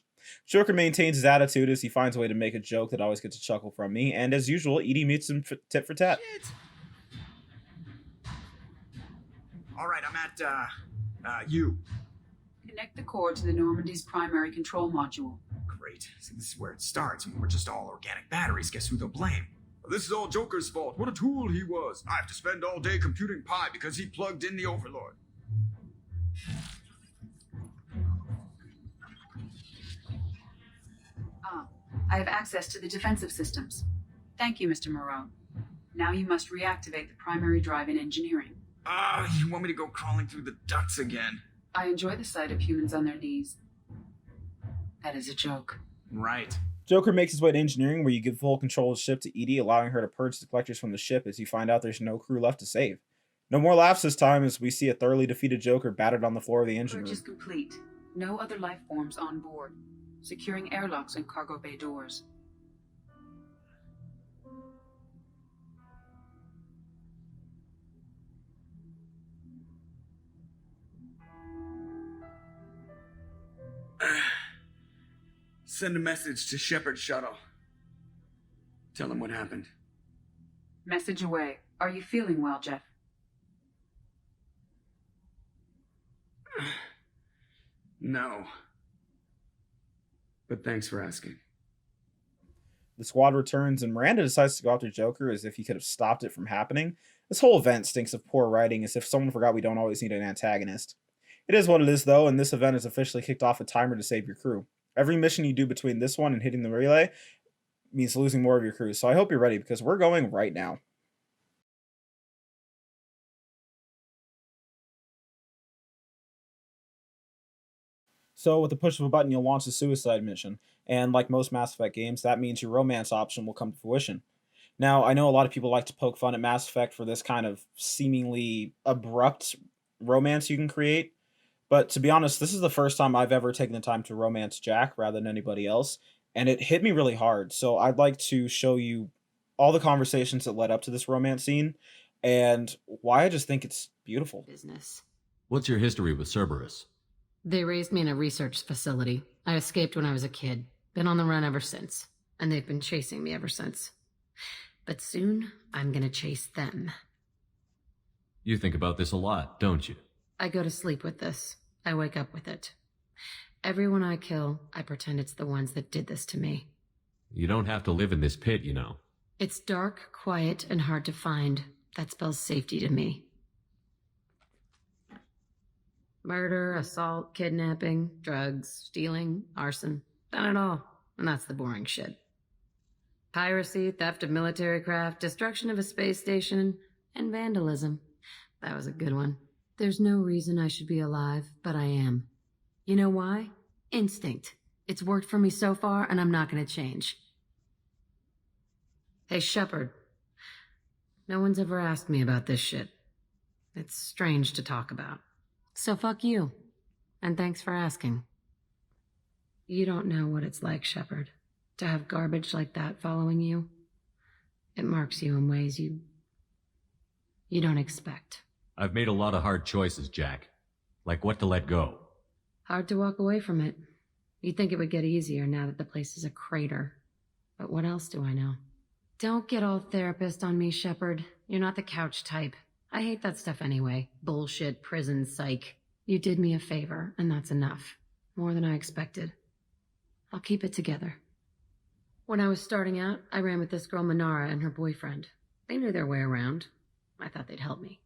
Joker maintains his attitude as he finds a way to make a joke that always gets a chuckle from me, and as usual, Edie meets him tit for tat. Shit. All right, I'm at, U. Connect the core to the Normandy's primary control module. Great. So this is where it starts. When we're just all organic batteries, guess who they'll blame? This is all Joker's fault. What a tool he was. I have to spend all day computing pi because he plugged in the Overlord. I have access to the defensive systems. Thank you, Mr. Moreau. Now you must reactivate the primary drive in engineering. You want me to go crawling through the ducts again? I enjoy the sight of humans on their knees. That is a joke. Right. Joker makes his way to engineering, where you give full control of the ship to Edie, allowing her to purge the collectors from the ship as you find out there's no crew left to save. No more laughs this time as we see a thoroughly defeated Joker battered on the floor of the engine Purge room. is complete. No other life forms on board. Securing airlocks and cargo bay doors. Send a message to Shepard Shuttle. Tell him what happened. Message away. Are you feeling well, Jeff? No. But thanks for asking. The squad returns, and Miranda decides to go after Joker as if he could have stopped it from happening. This whole event stinks of poor writing, as if someone forgot we don't always need an antagonist. It is what it is, though, and this event has officially kicked off a timer to save your crew. Every mission you do between this one and hitting the relay means losing more of your crew, so I hope you're ready, because we're going right now. So with the push of a button, you'll launch the suicide mission, and like most Mass Effect games, that means your romance option will come to fruition. Now, I know a lot of people like to poke fun at Mass Effect for this kind of seemingly abrupt romance you can create, but to be honest, this is the first time I've ever taken the time to romance Jack rather than anybody else, and it hit me really hard, so I'd like to show you all the conversations that led up to this romance scene, and why I just think it's beautiful. Business. What's your history with Cerberus? They raised me in a research facility. I escaped when I was a kid. Been on the run ever since. And they've been chasing me ever since. But soon, I'm gonna chase them. You think about this a lot, don't you? I go to sleep with this. I wake up with it. Everyone I kill, I pretend it's the ones that did this to me. You don't have to live in this pit, you know. It's dark, quiet, and hard to find. That spells safety to me. Murder, assault, kidnapping, drugs, stealing, arson. Done it all. And that's the boring shit. Piracy, theft of military craft, destruction of a space station, and vandalism. That was a good one. There's no reason I should be alive, but I am. You know why? Instinct. It's worked for me so far, and I'm not gonna change. Hey, Shepard. No one's ever asked me about this shit. It's strange to talk about. So fuck you. And thanks for asking. You don't know what it's like, Shepard, to have garbage like that following you. It marks you in ways you don't expect. I've made a lot of hard choices, Jack. Like what to let go. Hard to walk away from it. You'd think it would get easier now that the place is a crater. But what else do I know? Don't get all therapist on me, Shepard. You're not the couch type. I hate that stuff anyway. Bullshit, prison, psych. You did me a favor, and that's enough. More than I expected. I'll keep it together. When I was starting out, I ran with this girl Minara and her boyfriend. They knew their way around. I thought they'd help me.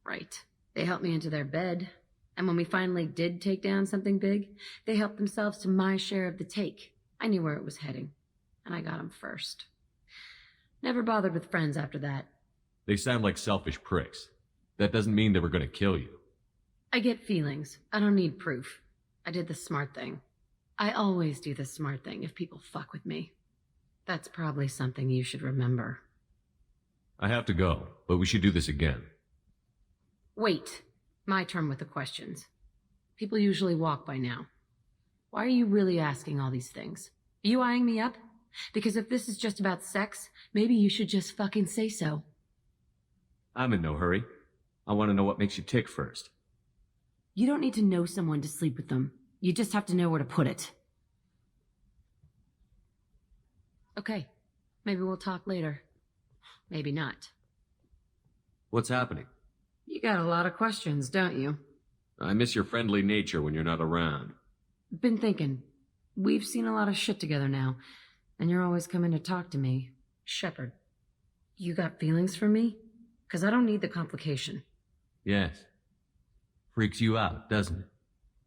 Right. They helped me into their bed. And when we finally did take down something big, they helped themselves to my share of the take. I knew where it was heading. And I got them first. Never bothered with friends after that. They sound like selfish pricks. That doesn't mean they were gonna kill you. I get feelings. I don't need proof. I did the smart thing. I always do the smart thing if people fuck with me. That's probably something you should remember. I have to go, but we should do this again. Wait. My turn with the questions. People usually walk by now. Why are you really asking all these things? Are you eyeing me up? Because if this is just about sex, maybe you should just fucking say so. I'm in no hurry. I want to know what makes you tick first. You don't need to know someone to sleep with them. You just have to know where to put it. Okay, maybe we'll talk later. Maybe not. What's happening? You got a lot of questions, don't you? I miss your friendly nature when you're not around. Been thinking. We've seen a lot of shit together now, and you're always coming to talk to me. Shepard, you got feelings for me? 'Cause I don't need the complication. Yes. Freaks you out, doesn't it?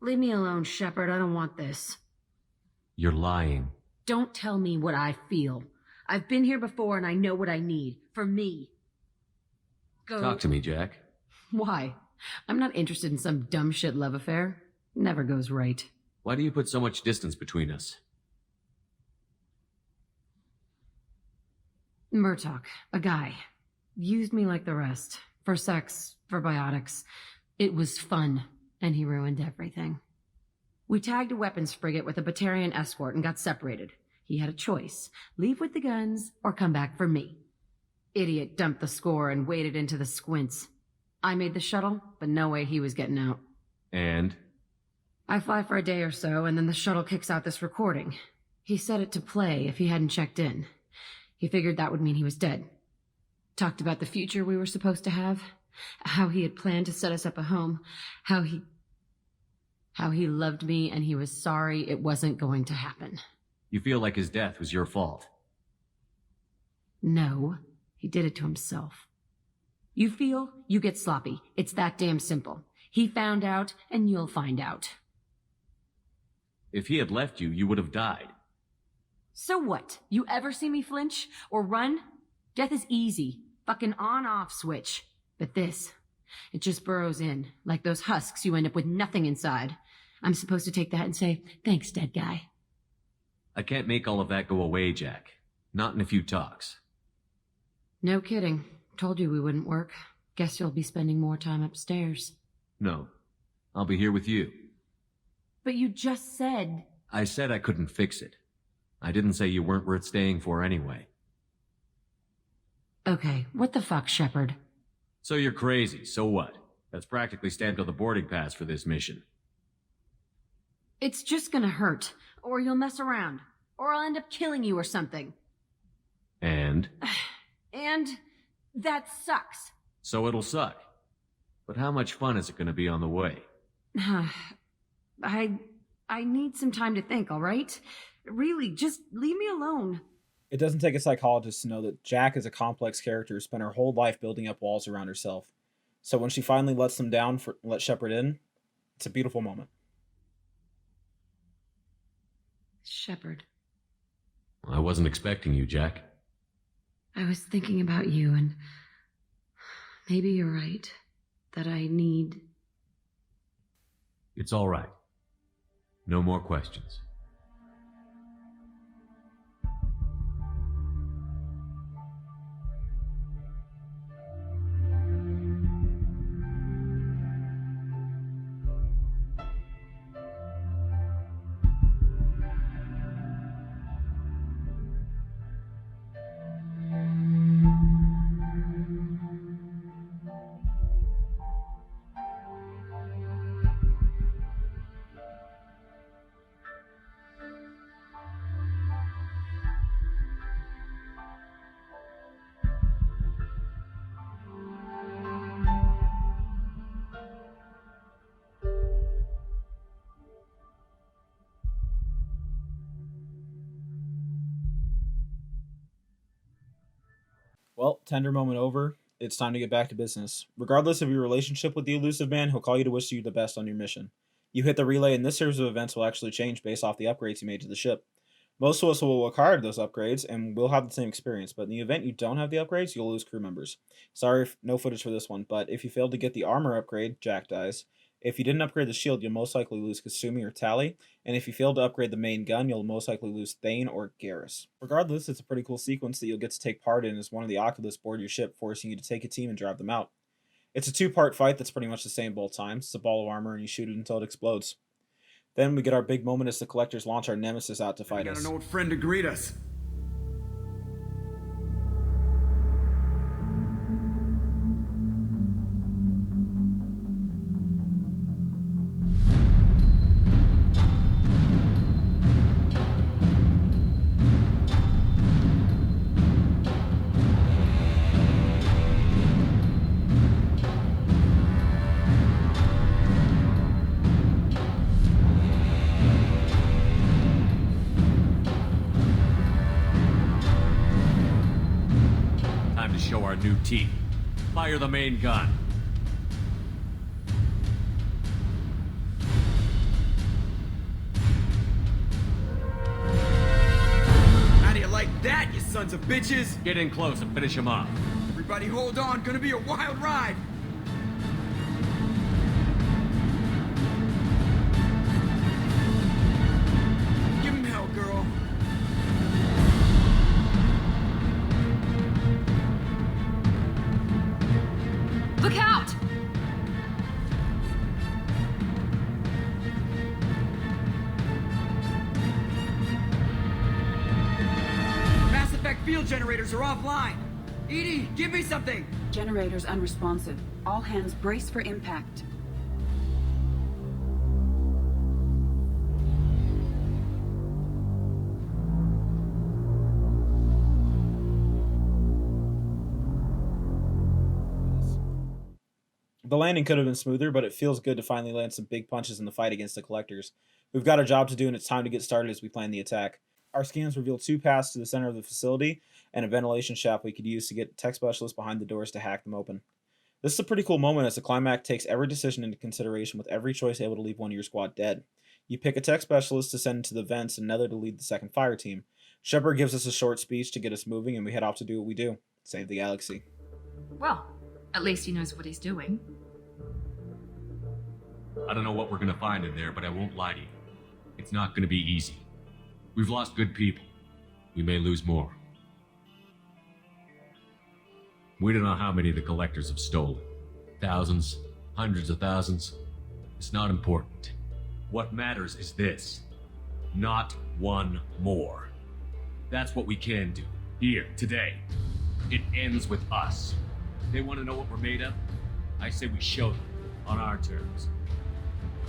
Leave me alone, Shepard. I don't want this. You're lying. Don't tell me what I feel. I've been here before and I know what I need. For me. Go. Talk to me, Jack. Why? I'm not interested in some dumb shit love affair. Never goes right. Why do you put so much distance between us? Murtaugh, a guy, used me like the rest. For sex, for biotics. It was fun, and he ruined everything. We tagged a weapons frigate with a Batarian escort and got separated. He had a choice. Leave with the guns, or come back for me. Idiot dumped the score and waded into the squints. I made the shuttle, but no way he was getting out. And? I fly for a day or so, and then the shuttle kicks out this recording. He set it to play if he hadn't checked in. He figured that would mean he was dead. Talked about the future we were supposed to have. How he had planned to set us up a home. How he loved me and he was sorry it wasn't going to happen. You feel like his death was your fault? No, he did it to himself. You feel, you get sloppy. It's that damn simple. He found out, and you'll find out. If he had left you, you would have died. So what? You ever see me flinch? Or run? Death is easy. Fucking on-off switch. But this, it just burrows in. Like those husks, you end up with nothing inside. I'm supposed to take that and say, thanks, dead guy. I can't make all of that go away, Jack. Not in a few talks. No kidding. Told you we wouldn't work. Guess you'll be spending more time upstairs. No. I'll be here with you. But you just said... I said I couldn't fix it. I didn't say you weren't worth staying for anyway. Okay, what the fuck, Shepard? So you're crazy, so what? That's practically stamped on the boarding pass for this mission. It's just gonna hurt. Or you'll mess around. Or I'll end up killing you or something. And? And... that sucks. So it'll suck. But how much fun is it gonna be on the way? I need some time to think, alright? Really, just leave me alone. It doesn't take a psychologist to know that Jack is a complex character who spent her whole life building up walls around herself. So when she finally lets them down, let Shepard in, it's a beautiful moment. Shepard. I wasn't expecting you, Jack. I was thinking about you, and maybe you're right. That I need... It's all right. No more questions. Well, tender moment over. It's time to get back to business. Regardless of your relationship with the elusive man, he'll call you to wish you the best on your mission. You hit the relay, and this series of events will actually change based off the upgrades you made to the ship. Most of us will work hard at those upgrades, and we'll have the same experience, but in the event you don't have the upgrades, you'll lose crew members. Sorry, no footage for this one, but if you failed to get the armor upgrade, Jack dies. If you didn't upgrade the shield, you'll most likely lose Kasumi or Tally, and if you fail to upgrade the main gun, you'll most likely lose Thane or Garrus. Regardless, it's a pretty cool sequence that you'll get to take part in as one of the Oculus board your ship, forcing you to take a team and drive them out. It's a two-part fight that's pretty much the same both times. It's a ball of armor and you shoot it until it explodes. Then we get our big moment as the collectors launch our nemesis out to fight us. We got an old friend to greet us. time to show our new teeth. Fire the main gun. How do you like that, you sons of bitches? Get in close and finish him off. Everybody hold on, gonna be a wild ride. Give him hell, girl. Look out! Mass Effect field generators are offline. Edie, give me something! Generators unresponsive. All hands brace for impact. The landing could have been smoother, but it feels good to finally land some big punches in the fight against the Collectors. We've got a job to do, and it's time to get started as we plan the attack. Our scans reveal 2 paths to the center of the facility, and a ventilation shaft we could use to get tech specialists behind the doors to hack them open. This is a pretty cool moment as the climax takes every decision into consideration, with every choice able to leave one of your squad dead. You pick a tech specialist to send into the vents and another to lead the second fire team. Shepard gives us a short speech to get us moving, and we head off to do what we do: save the galaxy. Well, at least he knows what he's doing. I don't know what we're gonna find in there, but I won't lie to you. It's not gonna be easy. We've lost good people. We may lose more. We don't know how many the Collectors have stolen. Thousands, hundreds of thousands. It's not important. What matters is this: not one more. That's what we can do, here, today. It ends with us. They want to know what we're made of? I say we show them, on our terms.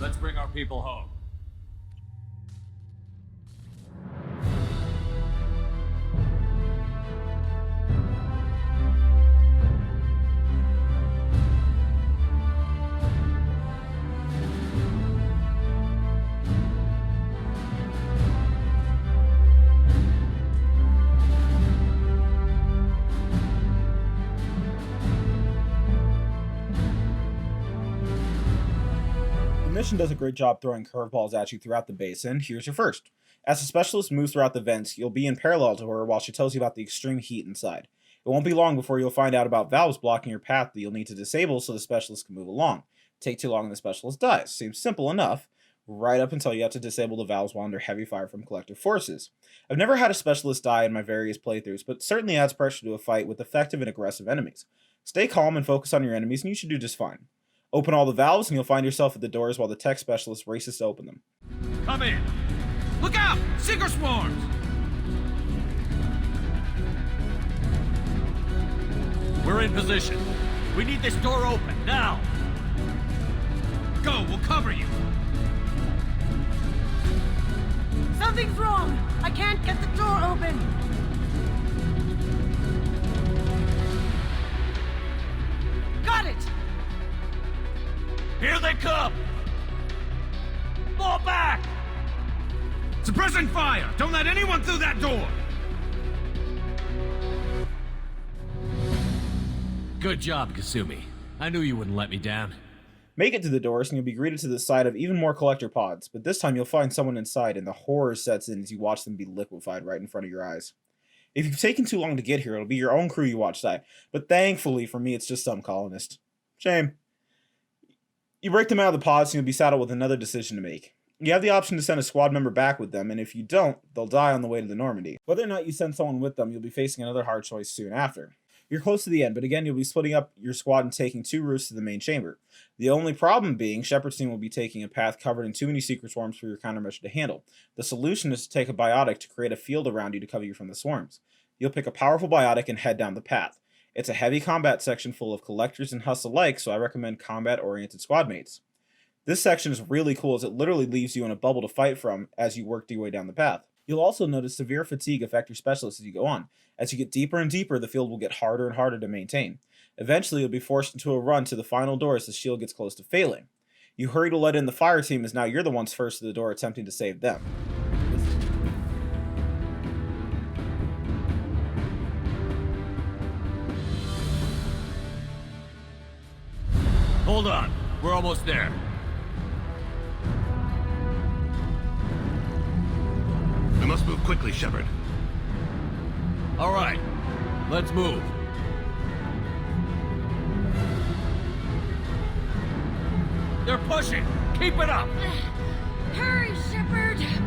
Let's bring our people home. The mission does a great job throwing curveballs at you throughout the base, and here's your first. As the specialist moves throughout the vents, you'll be in parallel to her while she tells you about the extreme heat inside. It won't be long before you'll find out about valves blocking your path that you'll need to disable so the specialist can move along. Take too long and the specialist dies. Seems simple enough, right up until you have to disable the valves while under heavy fire from collective forces. I've never had a specialist die in my various playthroughs, but certainly adds pressure to a fight with effective and aggressive enemies. Stay calm and focus on your enemies and you should do just fine. Open all the valves and you'll find yourself at the doors while the tech specialist races to open them. Come in! Look out! Seeker swarms! We're in position. We need this door open, now! Go, we'll cover you! Something's wrong! I can't get the door open! Got it! Here they come! Fall back! Suppressing fire! Don't let anyone through that door! Good job, Kasumi. I knew you wouldn't let me down. Make it to the doors and you'll be greeted to the side of even more collector pods, but this time you'll find someone inside and the horror sets in as you watch them be liquefied right in front of your eyes. If you've taken too long to get here, it'll be your own crew you watch die, but thankfully for me it's just some colonist. Shame. You break them out of the pods and you'll be saddled with another decision to make. You have the option to send a squad member back with them, and if you don't, they'll die on the way to the Normandy. Whether or not you send someone with them, you'll be facing another hard choice soon after. You're close to the end, but again, you'll be splitting up your squad and taking 2 routes to the main chamber. The only problem being, Shepard's team will be taking a path covered in too many secret swarms for your countermeasure to handle. The solution is to take a biotic to create a field around you to cover you from the swarms. You'll pick a powerful biotic and head down the path. It's a heavy combat section full of collectors and Huss alike, so I recommend combat-oriented squad mates. This section is really cool as it literally leaves you in a bubble to fight from as you work your way down the path. You'll also notice severe fatigue affect your specialists as you go on. As you get deeper and deeper, the field will get harder and harder to maintain. Eventually, you'll be forced into a run to the final door as the shield gets close to failing. You hurry to let in the fire team as now you're the ones first to the door attempting to save them. Hold on. We're almost there. We must move quickly, Shepard. All right. Let's move. They're pushing. Keep it up. Hurry, Shepard!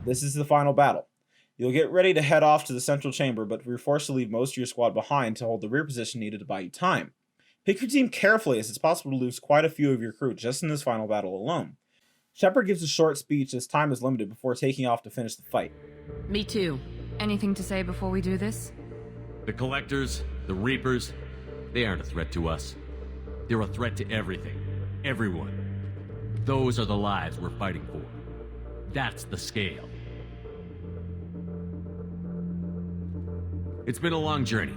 This is the final battle. You'll get ready to head off to the central chamber, but you're forced to leave most of your squad behind to hold the rear position needed to buy you time. Pick your team carefully, as it's possible to lose quite a few of your crew just in this final battle alone. Shepard gives a short speech as time is limited before taking off to finish the fight. Me too. Anything to say before we do this? The Collectors, the Reapers, they aren't a threat to us. They're a threat to everything. Everyone. Those are the lives we're fighting for. That's the scale. It's been a long journey,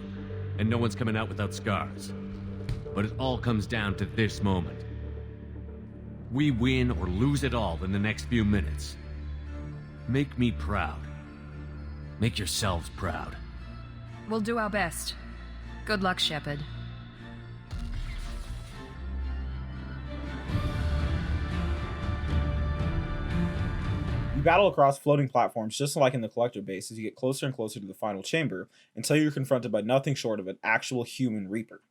and no one's coming out without scars. But it all comes down to this moment. We win or lose it all in the next few minutes. Make me proud. Make yourselves proud. We'll do our best. Good luck, Shepard. You battle across floating platforms just like in the Collector base as you get closer and closer to the final chamber until you're confronted by nothing short of an actual human Reaper.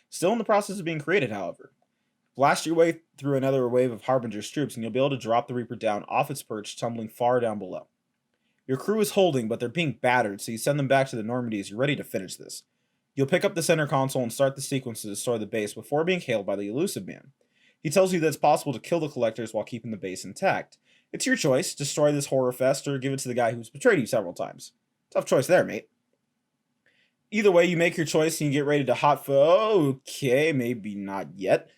Still in the process of being created, however. Blast your way through another wave of Harbinger's troops and you'll be able to drop the Reaper down off its perch, tumbling far down below. Your crew is holding, but they're being battered, so you send them back to the Normandy as you're ready to finish this. You'll pick up the center console and start the sequence to destroy the base before being hailed by the Elusive Man. He tells you that it's possible to kill the Collectors while keeping the base intact. It's your choice, destroy this horror fest or give it to the guy who's betrayed you several times. Tough choice there, mate. Either way, you make your choice and you get ready to okay, maybe not yet.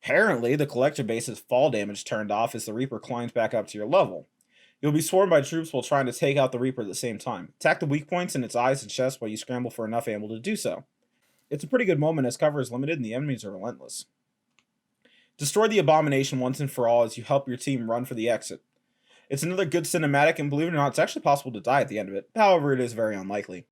Apparently, the Collector base's fall damage turned off as the Reaper climbs back up to your level. You'll be swarmed by troops while trying to take out the Reaper at the same time. Attack the weak points in its eyes and chest while you scramble for enough ammo to do so. It's a pretty good moment as cover is limited and the enemies are relentless. Destroy the Abomination once and for all as you help your team run for the exit. It's another good cinematic, and believe it or not, it's actually possible to die at the end of it. However, it is very unlikely.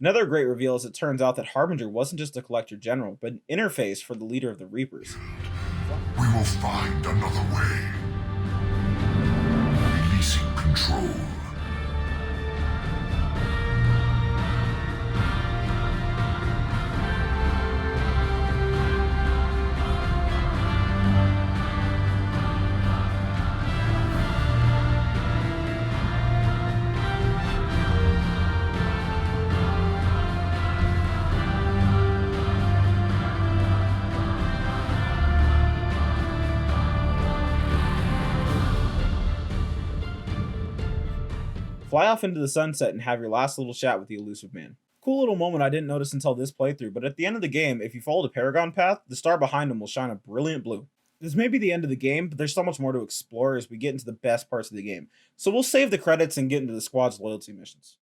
Another great reveal is it turns out that Harbinger wasn't just a Collector General, but an interface for the leader of the Reapers. We will find another way. Releasing control. Fly off into the sunset and have your last little chat with the Elusive Man. Cool little moment I didn't notice until this playthrough, but at the end of the game, if you follow the Paragon path, the star behind him will shine a brilliant blue. This may be the end of the game, but there's so much more to explore as we get into the best parts of the game. So we'll save the credits and get into the squad's loyalty missions.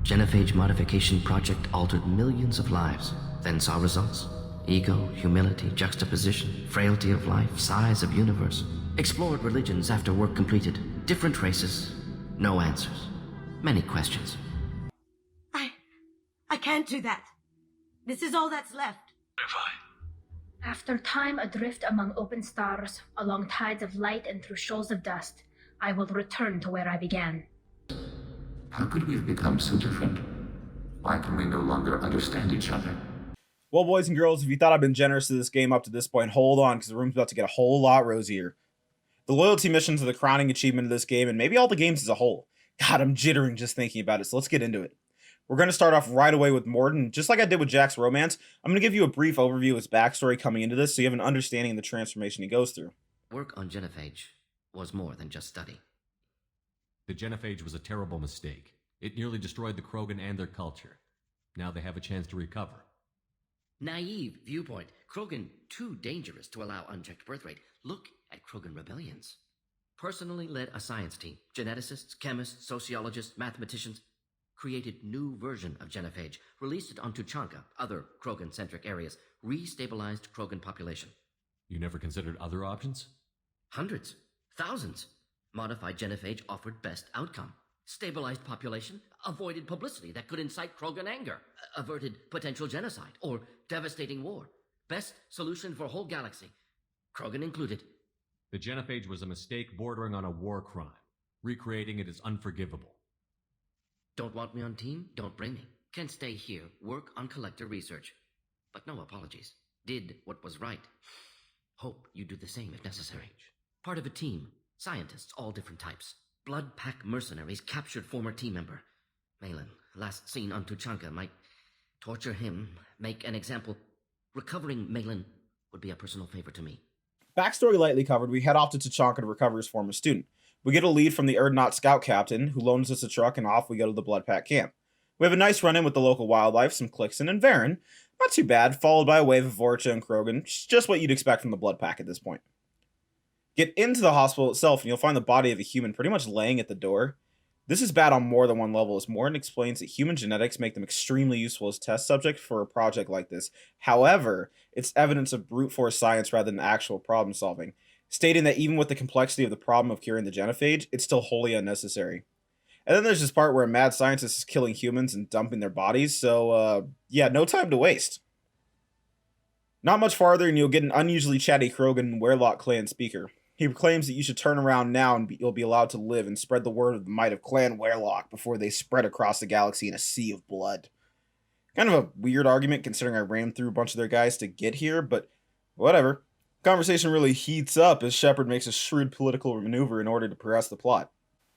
Genophage modification project altered millions of lives, then saw results. Ego, humility, juxtaposition, frailty of life, size of universe. Explored religions after work completed. Different races. No answers. Many questions. I can't do that. This is all that's left. After time adrift among open stars, along tides of light and through shoals of dust, I will return to where I began. How could we have become so different? Why can we no longer understand each other? Well, boys and girls, if you thought I've been generous to this game up to this point, hold on, because the room's about to get a whole lot rosier. The loyalty missions are the crowning achievement of this game, and maybe all the games as a whole. God, I'm jittering just thinking about it, so let's get into it. We're going to start off right away with Morden. Just like I did with Jack's romance, I'm going to give you a brief overview of his backstory coming into this so you have an understanding of the transformation he goes through. Work on genophage was more than just study. The genophage was a terrible mistake. It nearly destroyed the Krogan and their culture. Now they have a chance to recover. Naive viewpoint. Krogan too dangerous to allow unchecked birth rate. Look at Krogan rebellions. Personally led a science team. Geneticists, chemists, sociologists, mathematicians. Created new version of genophage. Released it on Tuchanka, other Krogan-centric areas. Restabilized Krogan population. You never considered other options? Hundreds. Thousands. Modified genophage offered best outcome. Stabilized population, avoided publicity that could incite Krogan anger, averted potential genocide or devastating war. Best solution for whole galaxy, Krogan included. The genophage was a mistake bordering on a war crime. Recreating it is unforgivable. Don't want me on team? Don't bring me. Can stay here, work on collector research. But no apologies. Did what was right. Hope you do the same if necessary. Part of a team. Scientists, all different types. Blood Pack mercenaries captured former team member. Malin, last seen on Tuchanka, might torture him, make an example. Recovering Malin would be a personal favor to me. Backstory lightly covered, we head off to Tuchanka to recover his former student. We get a lead from the Erdnot scout captain, who loans us a truck, and off we go to the Blood Pack camp. We have a nice run-in with the local wildlife, some Clixon and Varen. Not too bad, followed by a wave of Vorcha and Krogan. Just what you'd expect from the Blood Pack at this point. Get into the hospital itself, and you'll find the body of a human pretty much laying at the door. This is bad on more than one level, as Morton explains that human genetics make them extremely useful as test subject for a project like this. However, it's evidence of brute force science rather than actual problem solving, stating that even with the complexity of the problem of curing the genophage, it's still wholly unnecessary. And then there's this part where a mad scientist is killing humans and dumping their bodies, so yeah, no time to waste. Not much farther and you'll get an unusually chatty Krogan Werlock clan speaker. He proclaims that you should turn around now and you'll be allowed to live and spread the word of the might of Clan Werlock before they spread across the galaxy in a sea of blood. Kind of a weird argument considering I ran through a bunch of their guys to get here, but whatever. Conversation really heats up as Shepard makes a shrewd political maneuver in order to progress the plot.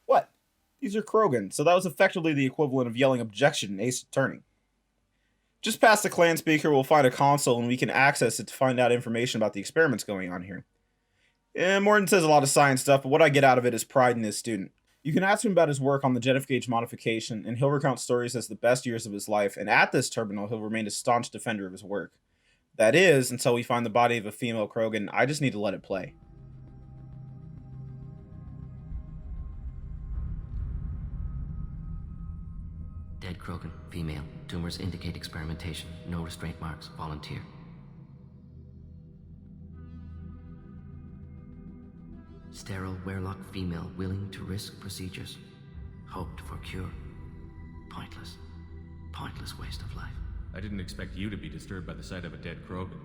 What? These are Krogan, so that was effectively the equivalent of yelling objection in Ace Attorney. Just past the clan speaker, we'll find a console and we can access it to find out information about the experiments going on here. Morton says a lot of science stuff, but what I get out of it is pride in his student. You can ask him about his work on the genophage modification, and he'll recount stories as the best years of his life, and at this terminal, he'll remain a staunch defender of his work. That is, until we find the body of a female Krogan. I just need to let it play. Dead Krogan, female. Tumors indicate experimentation. No restraint marks. Volunteer. Sterile Werlock female willing to risk procedures. Hoped for cure. Pointless. Pointless waste of life. I didn't expect you to be disturbed by the sight of a dead Krogan.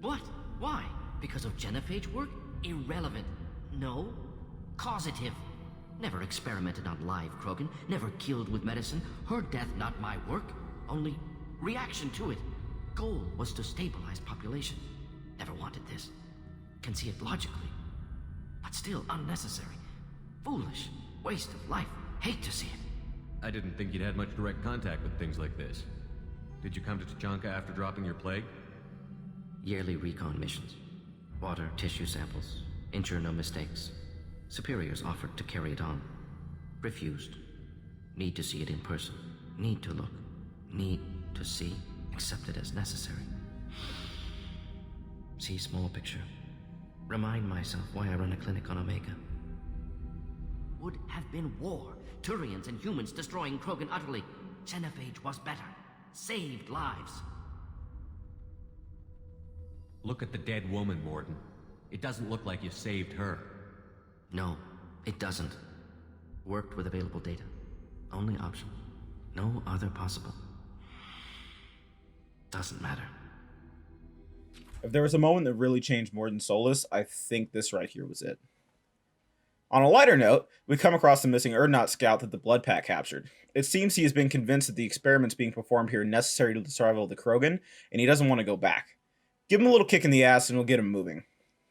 What? Why? Because of genophage work? Irrelevant. No. Causative. Never experimented on live Krogan. Never killed with medicine. Her death not my work. Only reaction to it. Goal was to stabilize population. Never wanted this. Can see it logically. But still unnecessary. Foolish. Waste of life. Hate to see it. I didn't think you'd had much direct contact with things like this. Did you come to Tuchanka after dropping your plague? Yearly recon missions. Water, tissue samples. Ensure no mistakes. Superiors offered to carry it on. Refused. Need to see it in person. Need to look. Need to see. Accepted as necessary. See small picture. Remind myself why I run a clinic on Omega. Would have been war. Turians and humans destroying Krogan utterly. Genophage was better. Saved lives. Look at the dead woman, Morton. It doesn't look like you saved her. No, it doesn't. Worked with available data. Only option. No other possible. Doesn't matter. If there was a moment that really changed Morton Solus, I think this right here was it. On a lighter note, we come across the missing Erdnot scout that the Blood Pack captured. It seems he has been convinced that the experiments being performed here are necessary to the survival of the Krogan, and he doesn't want to go back. Give him a little kick in the ass and we'll get him moving.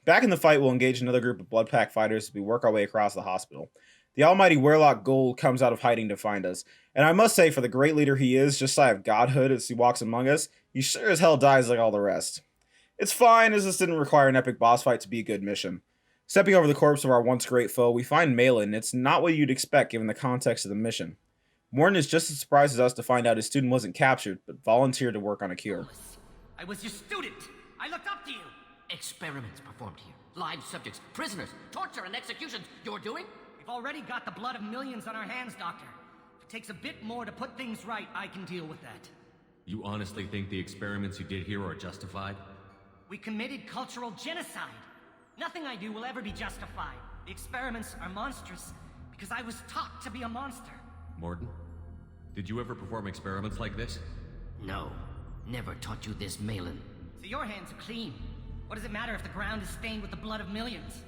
Back in the fight, we'll engage another group of Blood Pack fighters as we work our way across the hospital. The almighty Werlock Gold comes out of hiding to find us, and I must say, for the great leader he is, just shy of godhood as he walks among us, he sure as hell dies like all the rest. It's fine, as this didn't require an epic boss fight to be a good mission. Stepping over the corpse of our once great foe, we find Malin. It's not what you'd expect given the context of the mission. Morton is just as surprised as us to find out his student wasn't captured, but volunteered to work on a cure. I was your student. I looked up to you. Experiments performed here. Live subjects, prisoners, torture and executions. You're doing? We've already got the blood of millions on our hands, Doctor. If it takes a bit more to put things right, I can deal with that. You honestly think the experiments you did here are justified? We committed cultural genocide. Nothing I do will ever be justified. The experiments are monstrous because I was taught to be a monster. Morton, did you ever perform experiments like this? No. Never taught you this, Malin. So your hands are clean. What does it matter if the ground is stained with the blood of millions?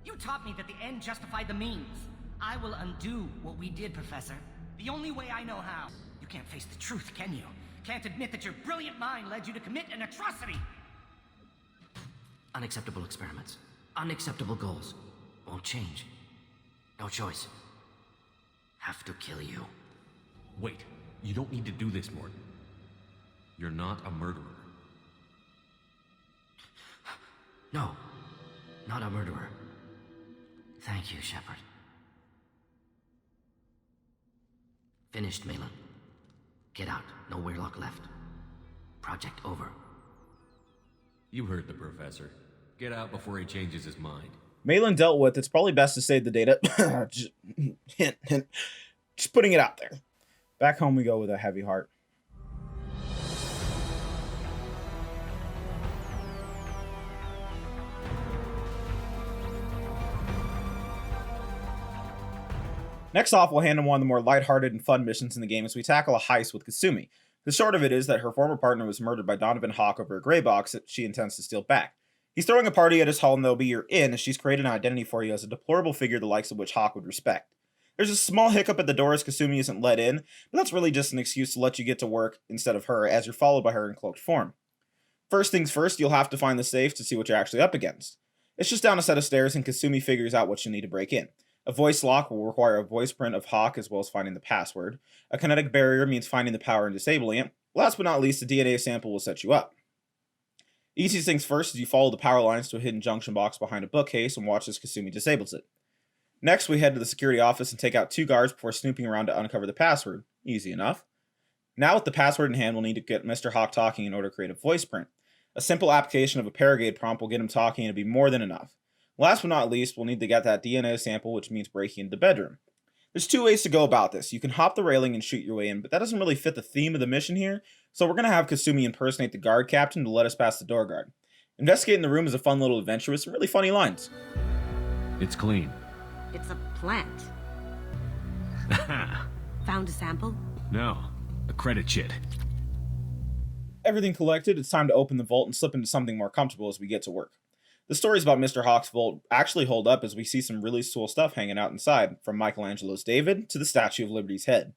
You taught me that the end justified the means. I will undo what we did, Professor. The only way I know how. You can't face the truth, can you? Can't admit that your brilliant mind led you to commit an atrocity. Unacceptable experiments. Unacceptable goals. Won't change. No choice. Have to kill you. Wait, you don't need to do this, Morton. You're not a murderer. No, not a murderer. Thank you, Shepard. Finished, Malin. Get out. No Weirlock left. Project over. You heard the professor. Get out before he changes his mind. Malin dealt with, it's probably best to save the data. Just putting it out there. Back home we go with a heavy heart. Next off, we'll handle one of the more lighthearted and fun missions in the game as we tackle a heist with Kasumi. The short of it is that her former partner was murdered by Donovan Hawk over a gray box that she intends to steal back. He's throwing a party at his hall and they'll be your in as she's created an identity for you as a deplorable figure the likes of which Hawk would respect. There's a small hiccup at the door as Kasumi isn't let in, but that's really just an excuse to let you get to work instead of her as you're followed by her in cloaked form. First things first, you'll have to find the safe to see what you're actually up against. It's just down a set of stairs and Kasumi figures out what you need to break in. A voice lock will require a voice print of Hawk as well as finding the password. A kinetic barrier means finding the power and disabling it. Last but not least, a DNA sample will set you up. Easiest things first is you follow the power lines to a hidden junction box behind a bookcase and watch as Kasumi disables it. Next, we head to the security office and take out 2 guards before snooping around to uncover the password. Easy enough. Now with the password in hand, we'll need to get Mr. Hawk talking in order to create a voice print. A simple application of a Paragate prompt will get him talking and it'll be more than enough. Last but not least, we'll need to get that DNA sample, which means breaking into the bedroom. There's 2 ways to go about this. You can hop the railing and shoot your way in, but that doesn't really fit the theme of the mission here, so we're going to have Kasumi impersonate the guard captain to let us past the door guard. Investigating the room is a fun little adventure with some really funny lines. It's clean. It's a plant. Found a sample? No, a credit sheet. Everything collected, it's time to open the vault and slip into something more comfortable as we get to work. The stories about Mr. Hawk's vault actually hold up as we see some really cool stuff hanging out inside, from Michelangelo's David to the Statue of Liberty's head.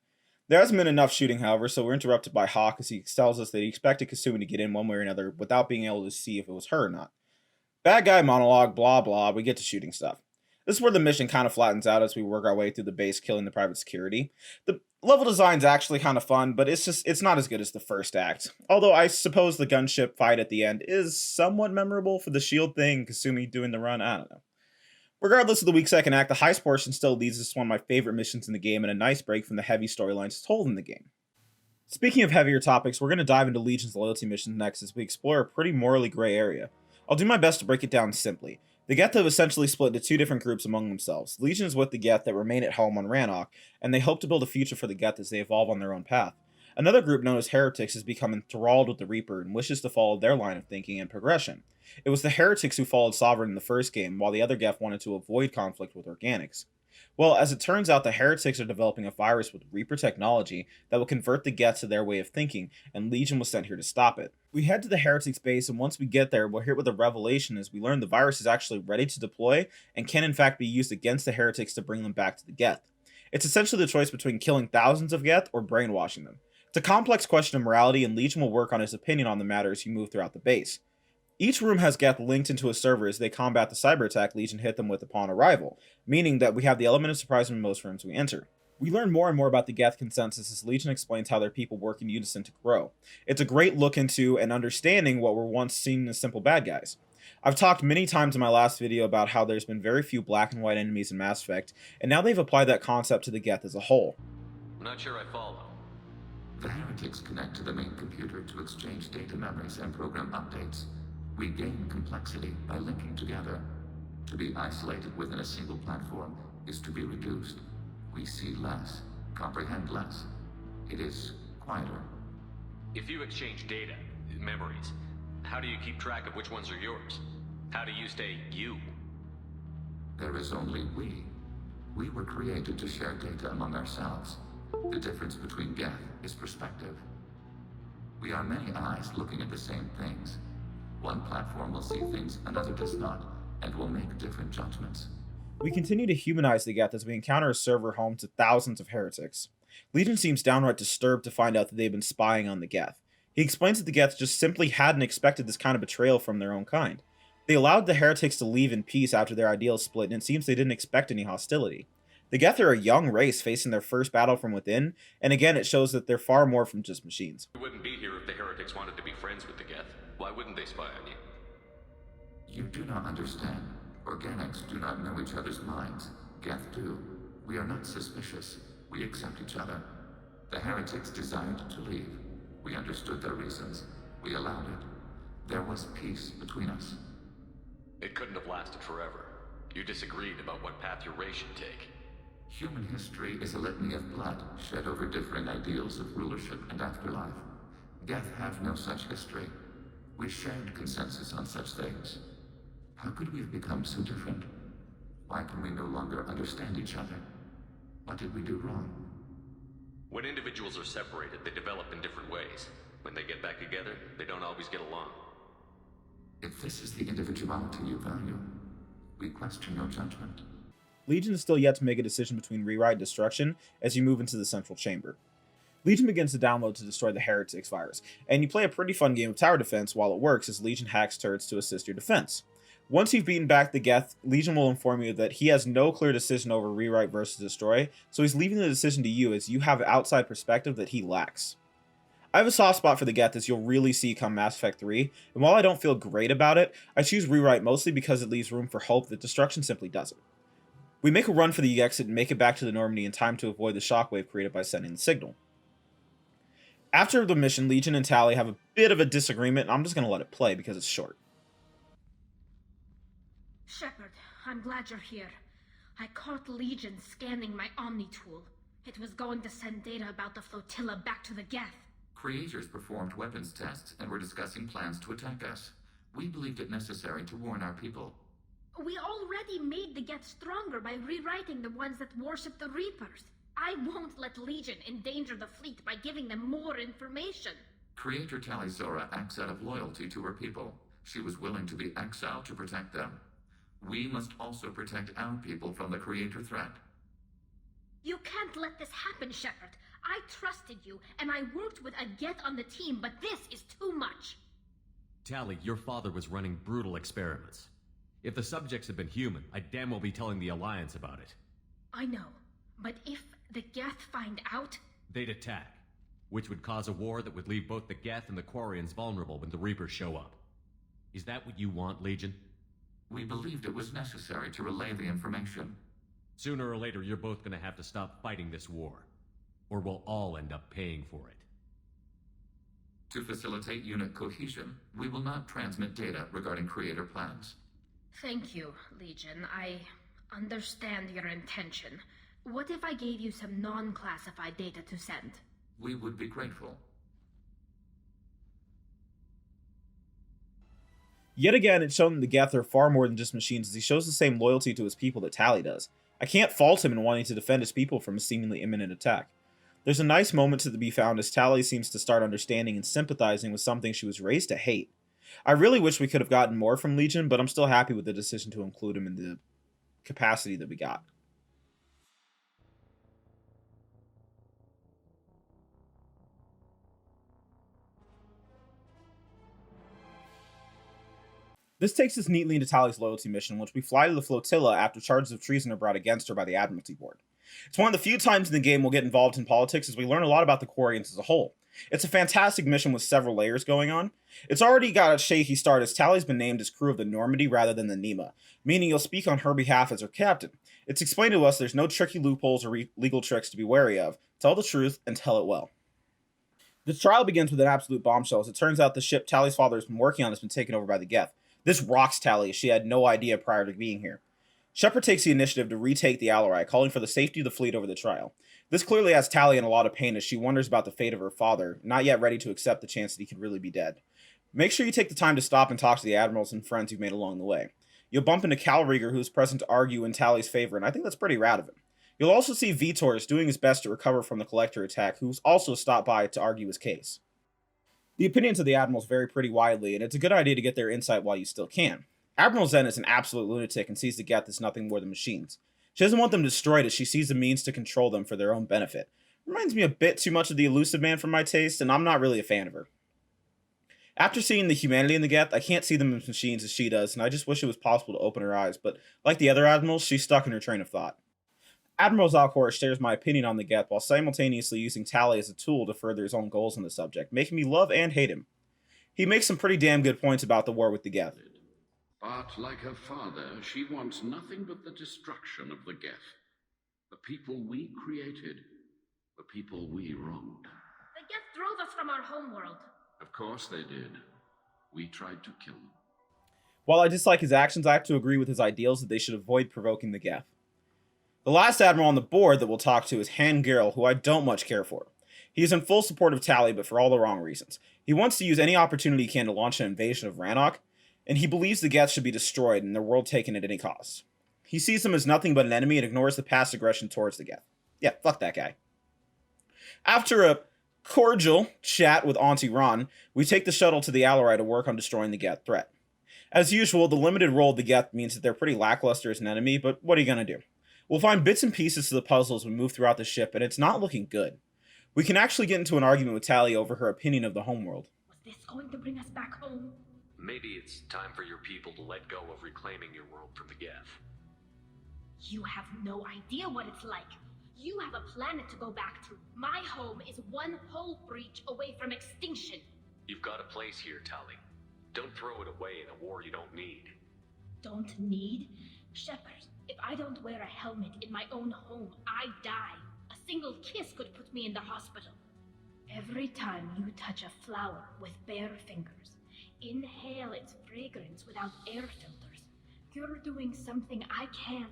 There hasn't been enough shooting, however, so we're interrupted by Hawk as he tells us that he expected Kasumi to get in one way or another without being able to see if it was her or not. Bad guy monologue, blah blah, we get to shooting stuff. This is where the mission kind of flattens out as we work our way through the base killing the private security. The level design's actually kind of fun, but it's not as good as the first act. Although I suppose the gunship fight at the end is somewhat memorable for the shield thing, Kasumi doing the run, I don't know. Regardless of the weak second act, the heist portion still leads us to one of my favorite missions in the game and a nice break from the heavy storylines told in the game. Speaking of heavier topics, we're going to dive into Legion's loyalty missions next as we explore a pretty morally gray area. I'll do my best to break it down simply. The Geth have essentially split into 2 different groups among themselves. Legion is with the Geth that remain at home on Rannoch, and they hope to build a future for the Geth as they evolve on their own path. Another group known as Heretics has become enthralled with the Reaper and wishes to follow their line of thinking and progression. It was the Heretics who followed Sovereign in the first game, while the other Geth wanted to avoid conflict with Organics. Well, as it turns out, the Heretics are developing a virus with Reaper technology that will convert the Geth to their way of thinking, and Legion was sent here to stop it. We head to the Heretics base, and once we get there, we're hit with a revelation as we learn the virus is actually ready to deploy, and can in fact be used against the Heretics to bring them back to the Geth. It's essentially the choice between killing thousands of Geth or brainwashing them. It's a complex question of morality, and Legion will work on his opinion on the matter as you move throughout the base. Each room has Geth linked into a server as they combat the cyber attack Legion hit them with upon arrival, meaning that we have the element of surprise in most rooms we enter. We learn more and more about the Geth consensus as Legion explains how their people work in unison to grow. It's a great look into and understanding what were once seen as simple bad guys. I've talked many times in my last video about how there's been very few black and white enemies in Mass Effect, and now they've applied that concept to the Geth as a whole. I'm not sure I follow. The heretics connect to the main computer to exchange data memories and program updates. We gain complexity by linking together. To be isolated within a single platform is to be reduced. We see less, comprehend less. It is quieter. If you exchange data, memories, how do you keep track of which ones are yours? How do you stay you? There is only we. We were created to share data among ourselves. The difference between Geth is perspective. We are many eyes looking at the same things. One platform will see things another does not, and will make different judgments. We continue to humanize the Geth as we encounter a server home to thousands of heretics. Legion seems downright disturbed to find out that they've been spying on the Geth. He explains that the Geth just simply hadn't expected this kind of betrayal from their own kind. They allowed the heretics to leave in peace after their ideals split, and it seems they didn't expect any hostility. The Geth are a young race facing their first battle from within, and again it shows that they're far more from just machines. We wouldn't be here if the heretics wanted to be friends with the Geth. Why wouldn't they spy on you? You do not understand. Organics do not know each other's minds. Geth do. We are not suspicious. We accept each other. The heretics desired to leave. We understood their reasons. We allowed it. There was peace between us. It couldn't have lasted forever. You disagreed about what path your race should take. Human history is a litany of blood shed over differing ideals of rulership and afterlife. Geth have no such history. We shared consensus on such things. How could we have become so different? Why can we no longer understand each other? What did we do wrong? When individuals are separated, they develop in different ways. When they get back together, they don't always get along. If this is the individuality you value, we question your judgment. Legion is still yet to make a decision between rewrite and destruction as you move into the central chamber. Legion begins to download to destroy the heretics virus, and you play a pretty fun game of tower defense while it works as Legion hacks turrets to assist your defense. Once you've beaten back the Geth, Legion will inform you that he has no clear decision over rewrite versus destroy, so he's leaving the decision to you as you have an outside perspective that he lacks. I have a soft spot for the Geth as you'll really see come Mass Effect 3, and while I don't feel great about it, I choose rewrite mostly because it leaves room for hope that destruction simply doesn't. We make a run for the exit and make it back to the Normandy in time to avoid the shockwave created by sending the signal. After the mission, Legion and Tali have a bit of a disagreement, and I'm just going to let it play because it's short. Shepard, I'm glad you're here. I caught Legion scanning my Omni tool. It was going to send data about the flotilla back to the Geth. Creators performed weapons tests and were discussing plans to attack us. We believed it necessary to warn our people. We already made the Geth stronger by rewriting the ones that worship the Reapers. I won't let Legion endanger the fleet by giving them more information. Creator Tali Zora acts out of loyalty to her people. She was willing to be exiled to protect them. We must also protect our people from the Creator threat. You can't let this happen, Shepard. I trusted you, and I worked with a Geth on the team, but this is too much. Tali, your father was running brutal experiments. If the subjects had been human, I'd damn well be telling the Alliance about it. I know, but if the Geth find out... They'd attack, which would cause a war that would leave both the Geth and the Quarians vulnerable when the Reapers show up. Is that what you want, Legion? We believed it was necessary to relay the information. Sooner or later, you're both gonna have to stop fighting this war, or we'll all end up paying for it. To facilitate unit cohesion, we will not transmit data regarding Creator plans. Thank you, Legion. I understand your intention. What if I gave you some non-classified data to send? We would be grateful. Yet again, it's shown that the Geth are far more than just machines as he shows the same loyalty to his people that Tali does. I can't fault him in wanting to defend his people from a seemingly imminent attack. There's a nice moment to be found as Tali seems to start understanding and sympathizing with something she was raised to hate. I really wish we could have gotten more from Legion, but I'm still happy with the decision to include him in the capacity that we got. This takes us neatly into Tally's loyalty mission, in which we fly to the flotilla after charges of treason are brought against her by the Admiralty Board. It's one of the few times in the game we'll get involved in politics, as we learn a lot about the Quarians as a whole. It's a fantastic mission with several layers going on. It's already got a shaky start, as Tally's been named as crew of the Normandy rather than the Nema, meaning you'll speak on her behalf as her captain. It's explained to us there's no tricky loopholes or legal tricks to be wary of. Tell the truth and tell it well. The trial begins with an absolute bombshell, as it turns out the ship Tally's father has been working on has been taken over by the Geth. This rocks Tally, as she had no idea prior to being here. Shepard takes the initiative to retake the Alarai, calling for the safety of the fleet over the trial. This clearly has Tally in a lot of pain, as she wonders about the fate of her father, not yet ready to accept the chance that he could really be dead. Make sure you take the time to stop and talk to the admirals and friends you've made along the way. You'll bump into Cal Rieger, who's present to argue in Tally's favor, and I think that's pretty rad of him. You'll also see Vitor's doing his best to recover from the Collector attack, who's also stopped by to argue his case. The opinions of the admirals vary pretty widely, and it's a good idea to get their insight while you still can. Admiral Zen is an absolute lunatic and sees the Geth as nothing more than machines. She doesn't want them destroyed, as she sees the means to control them for their own benefit. Reminds me a bit too much of the Elusive Man for my taste, and I'm not really a fan of her. After seeing the humanity in the Geth, I can't see them as machines as she does, and I just wish it was possible to open her eyes, but like the other admirals, she's stuck in her train of thought. Admiral Zalcor shares my opinion on the Geth while simultaneously using Tally as a tool to further his own goals on the subject, making me love and hate him. He makes some pretty damn good points about the war with the Geth. But like her father, she wants nothing but the destruction of the Geth. The people we created, the people we wronged. The Geth drove us from our homeworld. Of course they did. We tried to kill them. While I dislike his actions, I have to agree with his ideals that they should avoid provoking the Geth. The last admiral on the board that we'll talk to is Han Garel, who I don't much care for. He is in full support of Tally, but for all the wrong reasons. He wants to use any opportunity he can to launch an invasion of Rannoch, and he believes the Geth should be destroyed and their world taken at any cost. He sees them as nothing but an enemy and ignores the past aggression towards the Geth. Yeah, fuck that guy. After a cordial chat with Auntie Ron, we take the shuttle to the Alarai to work on destroying the Geth threat. As usual, the limited role of the Geth means that they're pretty lackluster as an enemy, but what are you gonna do? We'll find bits and pieces to the puzzle as we move throughout the ship, and it's not looking good. We can actually get into an argument with Tally over her opinion of the homeworld. Was this going to bring us back home? Maybe it's time for your people to let go of reclaiming your world from the Geth. You have no idea what it's like. You have a planet to go back to. My home is one hull breach away from extinction. You've got a place here, Tally. Don't throw it away in a war you don't need. Don't need? Shepard, if I don't wear a helmet in my own home, I die. A single kiss could put me in the hospital. Every time you touch a flower with bare fingers, inhale its fragrance without air filters, you're doing something I can't.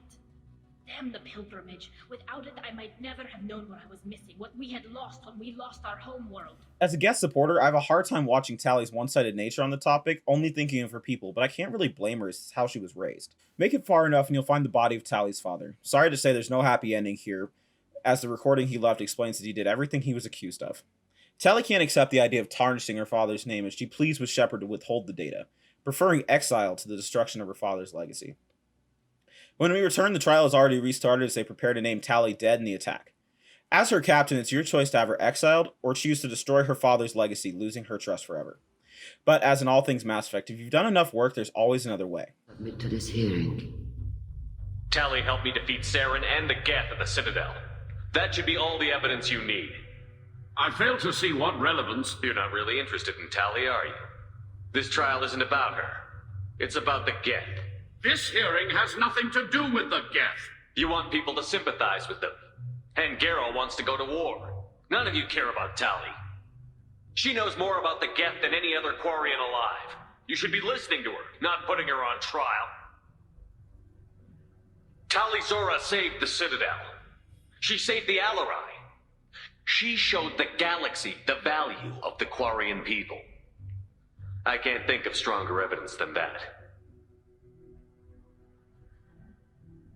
Damn the pilgrimage. Without it, I might never have known what I was missing, what we had lost when we lost our homeworld. As a guest supporter, I have a hard time watching Tally's one-sided nature on the topic, only thinking of her people, but I can't really blame her as how she was raised. Make it far enough and you'll find the body of Tally's father. Sorry to say there's no happy ending here, as the recording he left explains that he did everything he was accused of. Tally can't accept the idea of tarnishing her father's name, as she pleads with Shepard to withhold the data, preferring exile to the destruction of her father's legacy. When we return, the trial is already restarted as they prepare to name Tally dead in the attack. As her captain, it's your choice to have her exiled, or choose to destroy her father's legacy, losing her trust forever. But as in all things Mass Effect, if you've done enough work, there's always another way. Submit to this hearing. Tally helped me defeat Saren and the Geth at the Citadel. That should be all the evidence you need. I fail to see what relevance... You're not really interested in Tally, are you? This trial isn't about her. It's about the Geth. This hearing has nothing to do with the Geth. You want people to sympathize with them. And Garrow wants to go to war. None of you care about Tally. She knows more about the Geth than any other Quarian alive. You should be listening to her, not putting her on trial. Tali Zora saved the Citadel. She saved the Alarai. She showed the galaxy the value of the Quarian people. I can't think of stronger evidence than that.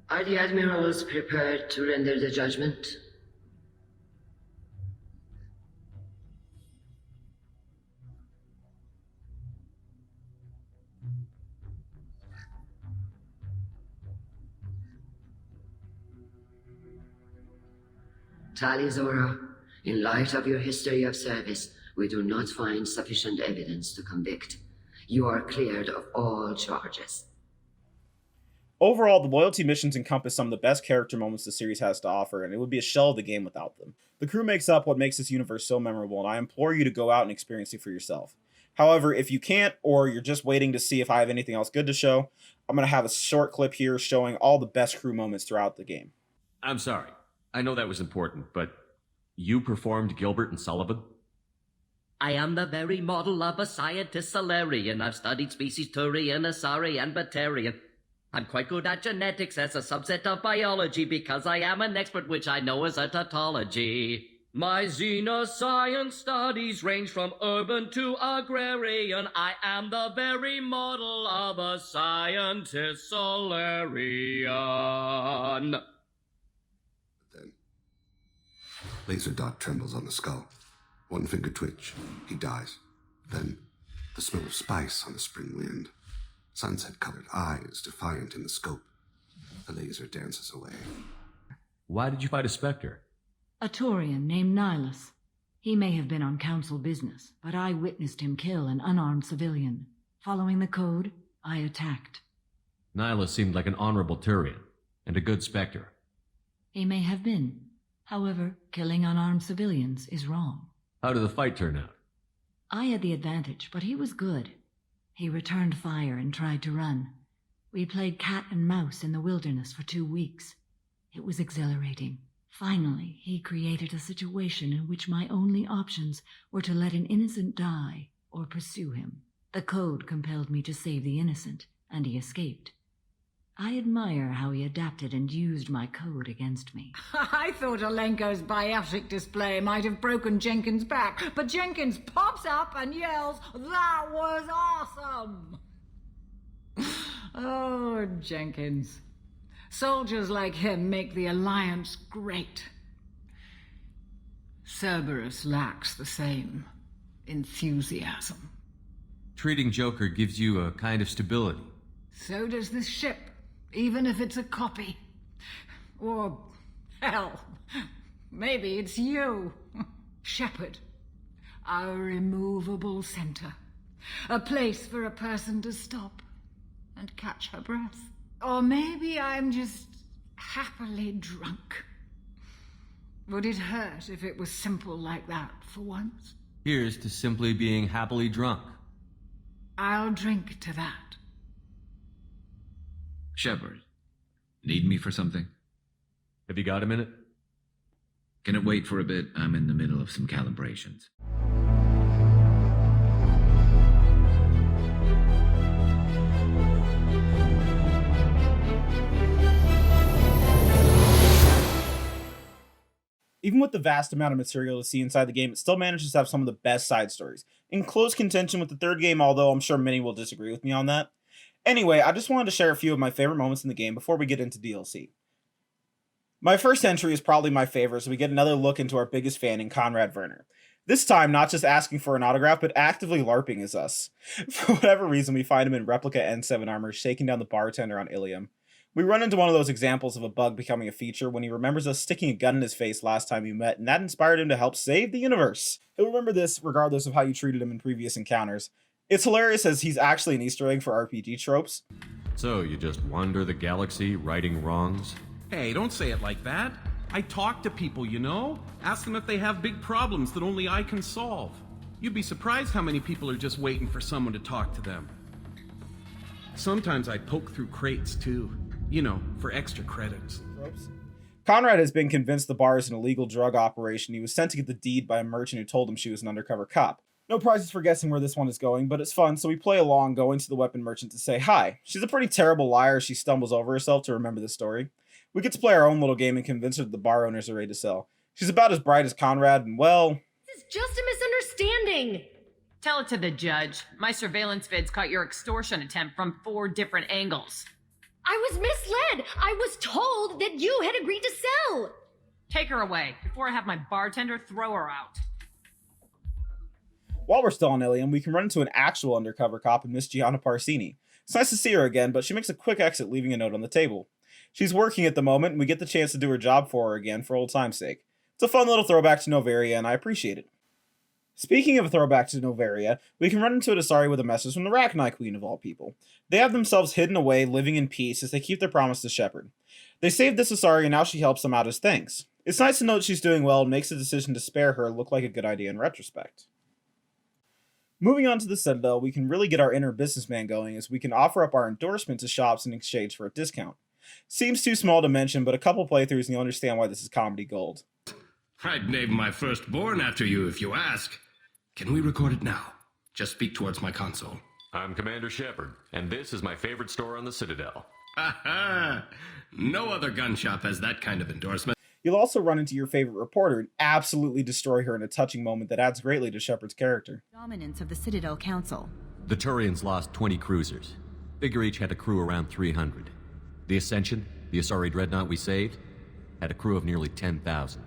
Are the admirals prepared to render the judgment? Tali Zora, in light of your history of service, we do not find sufficient evidence to convict. You are cleared of all charges. Overall, the loyalty missions encompass some of the best character moments the series has to offer, and it would be a shell of the game without them. The crew makes up what makes this universe so memorable, and I implore you to go out and experience it for yourself. However, if you can't, or you're just waiting to see if I have anything else good to show, I'm going to have a short clip here showing all the best crew moments throughout the game. I'm sorry. I know that was important, but you performed Gilbert and Sullivan? I am the very model of a scientist Solarian. I've studied species Turian, Asari, and Batarian. I'm quite good at genetics as a subset of biology because I am an expert, which I know is a tautology. My xenoscience studies range from urban to agrarian. I am the very model of a scientist Solarian. Then, laser dot trembles on the skull. One finger twitch. He dies. Then, the smell of spice on the spring wind. Sunset-colored eyes defiant in the scope. The laser dances away. Why did you fight a Spectre? A Taurian named Nihilus. He may have been on council business, but I witnessed him kill an unarmed civilian. Following the code, I attacked. Nyla seemed like an honorable Turian, and a good Spectre. He may have been. However, killing unarmed civilians is wrong. How did the fight turn out? I had the advantage, but he was good. He returned fire and tried to run. We played cat and mouse in the wilderness for 2 weeks. It was exhilarating. Finally, he created a situation in which my only options were to let an innocent die or pursue him. The code compelled me to save the innocent, and he escaped. I admire how he adapted and used my code against me. I thought Alenko's biotic display might have broken Jenkins' back, but Jenkins pops up and yells, "That was awesome!" Oh, Jenkins. Soldiers like him make the Alliance great. Cerberus lacks the same enthusiasm. Treating Joker gives you a kind of stability. So does this ship, even if it's a copy. Or, hell, maybe it's you. Shepard. Our immovable center. A place for a person to stop and catch her breath. Or maybe I'm just happily drunk. Would it hurt if it was simple like that for once? Here's to simply being happily drunk. I'll drink to that. Shepard, need me for something? Have you got a minute? Can it wait for a bit? I'm in the middle of some calibrations. Even with the vast amount of material to see inside the game, it still manages to have some of the best side stories. In close contention with the third game, although I'm sure many will disagree with me on that. Anyway, I just wanted to share a few of my favorite moments in the game before we get into DLC. My first entry is probably my favorite, so we get another look into our biggest fan in Conrad Werner. This time, not just asking for an autograph, but actively LARPing as us. For whatever reason, we find him in replica N7 armor, shaking down the bartender on Ilium. We run into one of those examples of a bug becoming a feature when he remembers us sticking a gun in his face last time we met, and that inspired him to help save the universe. He'll remember this regardless of how you treated him in previous encounters. It's hilarious as he's actually an Easter egg for RPG tropes. So, you just wander the galaxy, righting wrongs? Hey, don't say it like that. I talk to people, you know? Ask them if they have big problems that only I can solve. You'd be surprised how many people are just waiting for someone to talk to them. Sometimes I poke through crates, too. You know, for extra credits. Conrad has been convinced the bar is an illegal drug operation. He was sent to get the deed by a merchant who told him she was an undercover cop. No prizes for guessing where this one is going, but it's fun, so we play along, going to the weapon merchant to say hi. She's a pretty terrible liar as she stumbles over herself to remember the story. We get to play our own little game and convince her that the bar owners are ready to sell. She's about as bright as Conrad, and well... This is just a misunderstanding! Tell it to the judge. My surveillance vids caught your extortion attempt from 4 different angles. I was misled! I was told that you had agreed to sell! Take her away, before I have my bartender throw her out. While we're still on Ilium, we can run into an actual undercover cop in Miss Gianna Parsini. It's nice to see her again, but she makes a quick exit, leaving a note on the table. She's working at the moment, and we get the chance to do her job for her again for old time's sake. It's a fun little throwback to Novaria, and I appreciate it. Speaking of a throwback to Novaria, we can run into a Asari with a message from the Rachni Queen of all people. They have themselves hidden away, living in peace as they keep their promise to Shepard. They saved this Asari and now she helps them out as thanks. It's nice to know that she's doing well and makes the decision to spare her look like a good idea in retrospect. Moving on to the Citadel, we can really get our inner businessman going as we can offer up our endorsement to shops in exchange for a discount. Seems too small to mention, but a couple playthroughs and you'll understand why this is comedy gold. I'd name my firstborn after you if you ask. Can we record it now? Just speak towards my console. I'm Commander Shepard, and this is my favorite store on the Citadel. Ha ha! No other gun shop has that kind of endorsement. You'll also run into your favorite reporter and absolutely destroy her in a touching moment that adds greatly to Shepard's character. Dominance of the Citadel Council. The Turians lost 20 cruisers. Figure each had a crew around 300. The Ascension, the Asari dreadnought we saved, had a crew of nearly 10,000.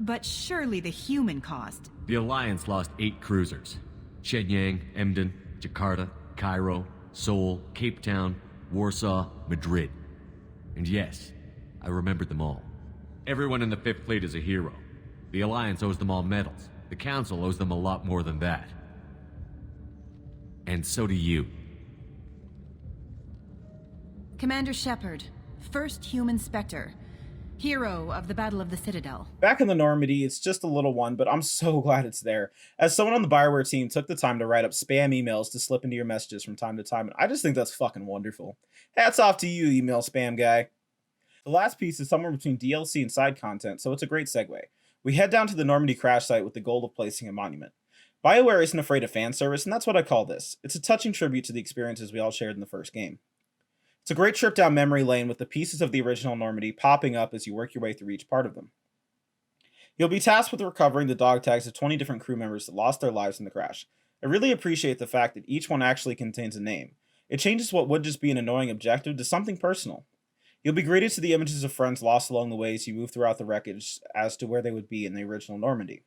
But surely the human cost. The Alliance lost 8 cruisers. Shenyang, Emden, Jakarta, Cairo, Seoul, Cape Town, Warsaw, Madrid. And yes, I remembered them all. Everyone in the 5th Fleet is a hero. The Alliance owes them all medals. The Council owes them a lot more than that. And so do you. Commander Shepard, first human Spectre, hero of the Battle of the Citadel. Back in the Normandy, it's just a little one, but I'm so glad it's there. As someone on the Bioware team took the time to write up spam emails to slip into your messages from time to time, and I just think that's fucking wonderful. Hats off to you, email spam guy. The last piece is somewhere between DLC and side content, so it's a great segue. We head down to the Normandy crash site with the goal of placing a monument. BioWare isn't afraid of fan service, and that's what I call this. It's a touching tribute to the experiences we all shared in the first game. It's a great trip down memory lane with the pieces of the original Normandy popping up as you work your way through each part of them. You'll be tasked with recovering the dog tags of 20 different crew members that lost their lives in the crash. I really appreciate the fact that each one actually contains a name. It changes what would just be an annoying objective to something personal. You'll be greeted to the images of friends lost along the way as you move throughout the wreckage as to where they would be in the original Normandy.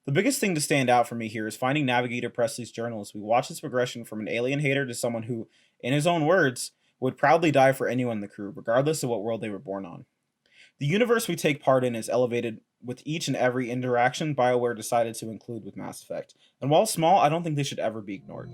The biggest thing to stand out for me here is finding Navigator Presley's journal as we watch his progression from an alien hater to someone who, in his own words, would proudly die for anyone in the crew, regardless of what world they were born on. The universe we take part in is elevated with each and every interaction BioWare decided to include with Mass Effect, and while small, I don't think they should ever be ignored.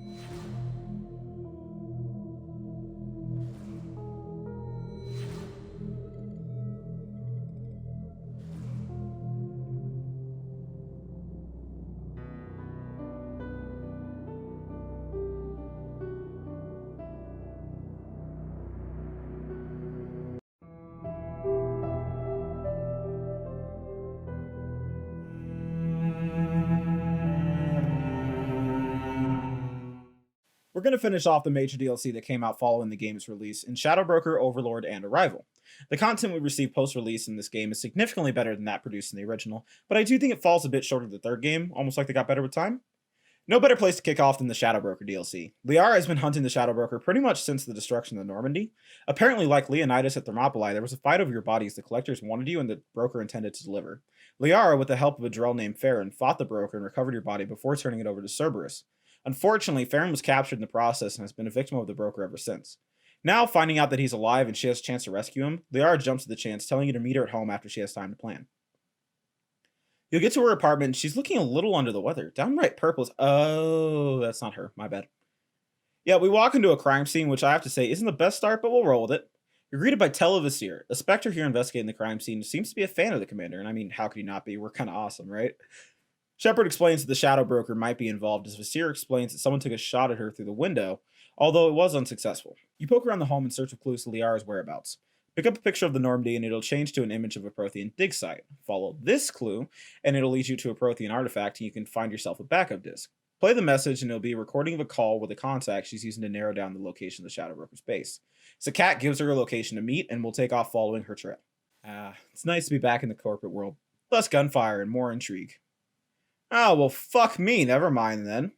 We're going to finish off the major DLC that came out following the game's release in Shadow Broker, Overlord, and Arrival. The content we received post-release in this game is significantly better than that produced in the original, but I do think it falls a bit short of the third game, almost like they got better with time. No better place to kick off than the Shadow Broker DLC. Liara has been hunting the Shadow Broker pretty much since the destruction of Normandy. Apparently, like Leonidas at Thermopylae, there was a fight over your bodies the collectors wanted you and the broker intended to deliver. Liara, with the help of a Drell named Farron, fought the broker and recovered your body before turning it over to Cerberus. Unfortunately, Farron was captured in the process and has been a victim of the broker ever since. Now, finding out that he's alive and she has a chance to rescue him, Liara jumps at the chance, telling you to meet her at home after she has time to plan. You'll get to her apartment and she's looking a little under the weather. Downright purple. Oh, that's not her. My bad. Yeah, we walk into a crime scene, which I have to say isn't the best start, but we'll roll with it. You're greeted by Televasir, a Spectre here investigating the crime scene, who seems to be a fan of the commander, and I mean, how could he not be? We're kind of awesome, right? Shepard explains that the Shadow Broker might be involved as Vasir explains that someone took a shot at her through the window, although it was unsuccessful. You poke around the home in search of clues to Liara's whereabouts. Pick up a picture of the Normandy and it'll change to an image of a Prothean dig site. Follow this clue and it'll lead you to a Prothean artifact and you can find yourself a backup disc. Play the message and it'll be a recording of a call with a contact she's using to narrow down the location of the Shadow Broker's base. Sakat gives her a location to meet and will take off following her trip. It's nice to be back in the corporate world. Less gunfire and more intrigue. Oh, well, fuck me. Never mind, then.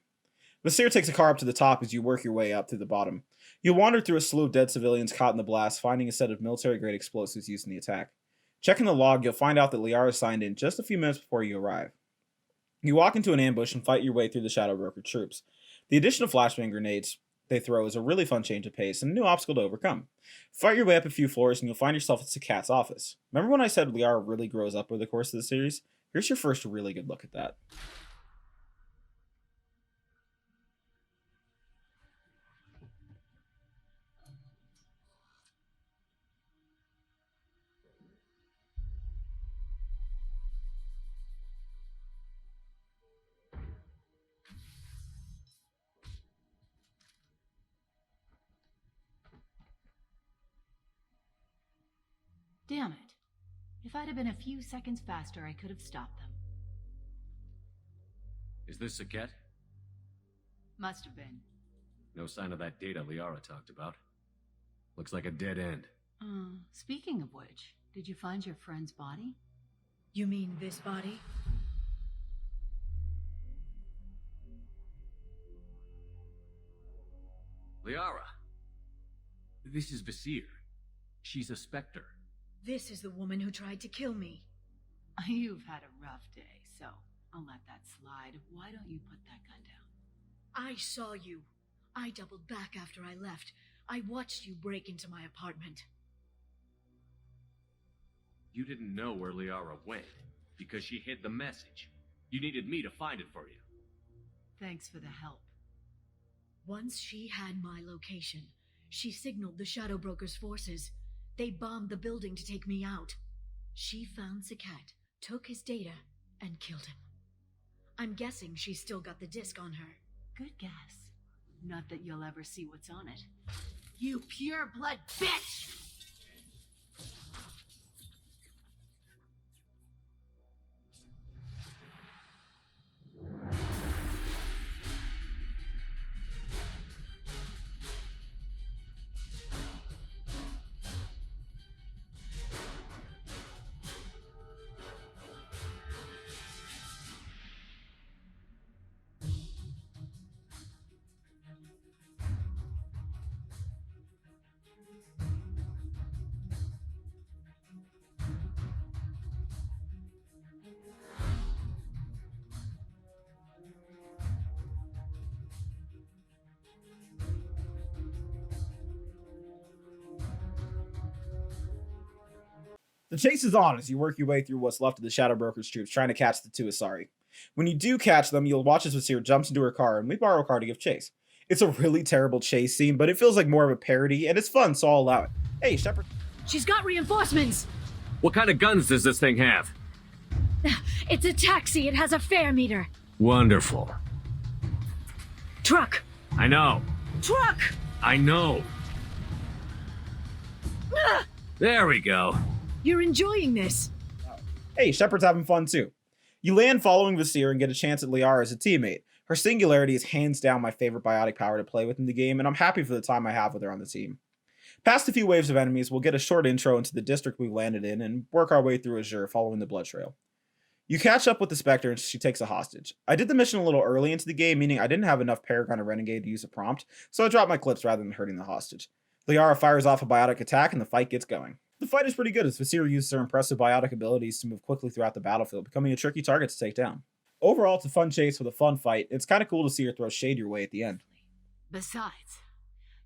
Vasir takes a car up to the top as you work your way up through the bottom. You wander through a slew of dead civilians caught in the blast, finding a set of military-grade explosives used in the attack. Checking the log, you'll find out that Liara signed in just a few minutes before you arrive. You walk into an ambush and fight your way through the Shadow Broker troops. The addition of flashbang grenades they throw is a really fun change of pace and a new obstacle to overcome. Fight your way up a few floors and you'll find yourself at Sakat's office. Remember when I said Liara really grows up over the course of the series? Here's your first really good look at that. Damn it. If I'd have been a few seconds faster, I could have stopped them. Is this Saket? Must have been. No sign of that data Liara talked about. Looks like a dead end. Speaking of which, did you find your friend's body? You mean this body? Liara! This is Visir. She's a Spectre. This is the woman who tried to kill me. You've had a rough day, so I'll let that slide. Why don't you put that gun down? I saw you. I doubled back after I left. I watched you break into my apartment. You didn't know where Liara went, because she hid the message. You needed me to find it for you. Thanks for the help. Once she had my location, she signaled the Shadow Broker's forces. They bombed the building to take me out. She found Saket, took his data, and killed him. I'm guessing she's still got the disc on her. Good guess. Not that you'll ever see what's on it. You pure-blood bitch! The chase is on as you work your way through what's left of the Shadow Broker's troops trying to catch the two Asari. When you do catch them, you'll watch as Visir jumps into her car and we borrow a car to give chase. It's a really terrible chase scene, but it feels like more of a parody and it's fun, so I'll allow it. Hey, Shepard. She's got reinforcements! What kind of guns does this thing have? It's a taxi. It has a fare meter. Wonderful. Truck! I know. Truck! I know. Ah! There we go. You're enjoying this. Hey, Shepard's having fun too. You land following Visir and get a chance at Liara as a teammate. Her singularity is hands down my favorite biotic power to play with in the game, and I'm happy for the time I have with her on the team. Past a few waves of enemies, we'll get a short intro into the district we've landed in and work our way through Azure following the blood trail. You catch up with the Spectre and she takes a hostage. I did the mission a little early into the game, meaning I didn't have enough Paragon or Renegade to use a prompt, so I dropped my clips rather than hurting the hostage. Liara fires off a biotic attack and the fight gets going. The fight is pretty good as Visir uses her impressive biotic abilities to move quickly throughout the battlefield, becoming a tricky target to take down. Overall, it's a fun chase with a fun fight. It's kind of cool to see her throw shade your way at the end. Besides,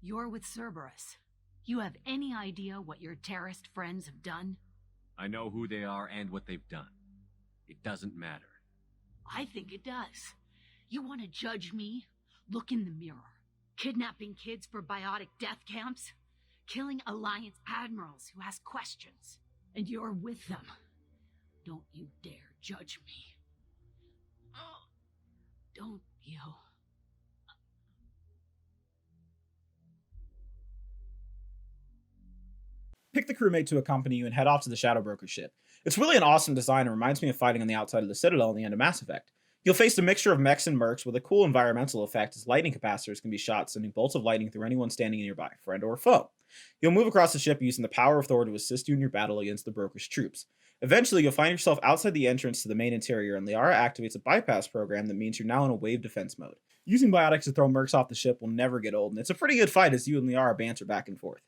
you're with Cerberus. You have any idea what your terrorist friends have done? I know who they are and what they've done. It doesn't matter. I think it does. You want to judge me? Look in the mirror. Kidnapping kids for biotic death camps? Killing Alliance admirals who ask questions. And you're with them. Don't you dare judge me. Oh, don't you? Pick the crewmate to accompany you and head off to the Shadow Broker ship. It's really an awesome design and reminds me of fighting on the outside of the Citadel in the end of Mass Effect. You'll face a mixture of mechs and mercs with a cool environmental effect as lightning capacitors can be shot, sending bolts of lightning through anyone standing nearby, friend or foe. You'll move across the ship using the power of Thor to assist you in your battle against the Broker's troops. Eventually, you'll find yourself outside the entrance to the main interior, and Liara activates a bypass program that means you're now in a wave defense mode. Using biotics to throw mercs off the ship will never get old, and it's a pretty good fight as you and Liara banter back and forth.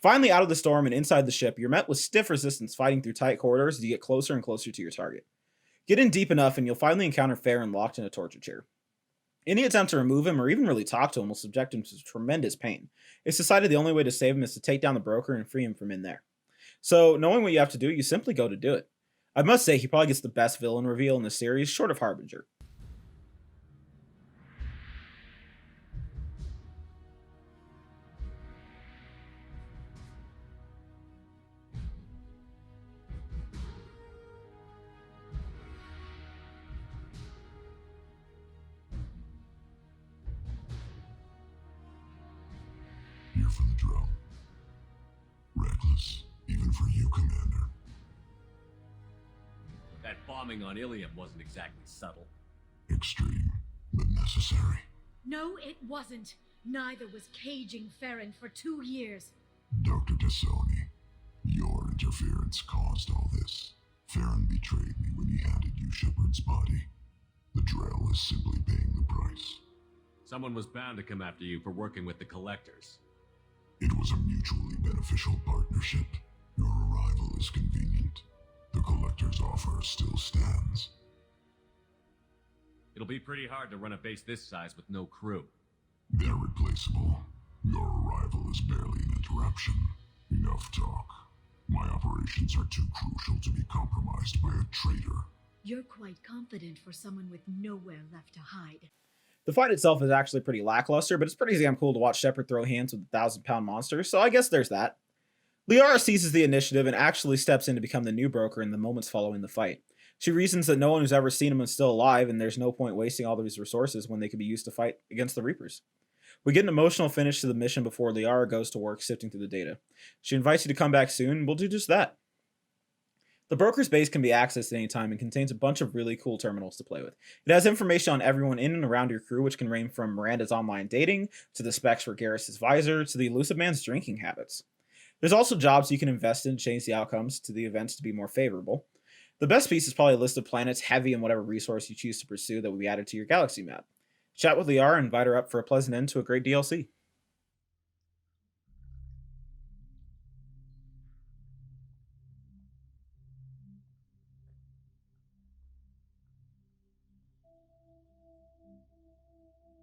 Finally, out of the storm and inside the ship, you're met with stiff resistance fighting through tight corridors as you get closer and closer to your target. Get in deep enough and you'll finally encounter Farron locked in a torture chair. Any attempt to remove him or even really talk to him will subject him to tremendous pain. It's decided the only way to save him is to take down the Broker and free him from in there. So, knowing what you have to do, you simply go to do it. I must say, he probably gets the best villain reveal in the series, short of Harbinger. Here for the drill. Reckless, even for for you, Commander. That bombing on Ilium wasn't exactly subtle. Extreme, but necessary. No, it wasn't. Neither was caging Farron for 2 years. Dr. Tassoni, your interference caused all this. Farron betrayed me when he handed you Shepard's body. The Drell is simply paying the price. Someone was bound to come after you for working with the Collectors. It was a mutually beneficial partnership. Your arrival is convenient. The Collector's offer still stands. It'll be pretty hard to run a base this size with no crew. They're replaceable. Your arrival is barely an interruption. Enough talk. My operations are too crucial to be compromised by a traitor. You're quite confident for someone with nowhere left to hide. The fight itself is actually pretty lackluster, but it's pretty damn cool to watch Shepard throw hands with 1,000-pound monsters, so I guess there's that. Liara seizes the initiative and actually steps in to become the new broker in the moments following the fight. She reasons that no one who's ever seen him is still alive, and there's no point wasting all of his resources when they could be used to fight against the Reapers. We get an emotional finish to the mission before Liara goes to work sifting through the data. She invites you to come back soon, and we'll do just that. The broker's base can be accessed at any time and contains a bunch of really cool terminals to play with. It has information on everyone in and around your crew, which can range from Miranda's online dating, to the specs for Garrus' visor, to the elusive man's drinking habits. There's also jobs you can invest in to change the outcomes to the events to be more favorable. The best piece is probably a list of planets heavy in whatever resource you choose to pursue that will be added to your galaxy map. Chat with Liara and invite her up for a pleasant end to a great DLC.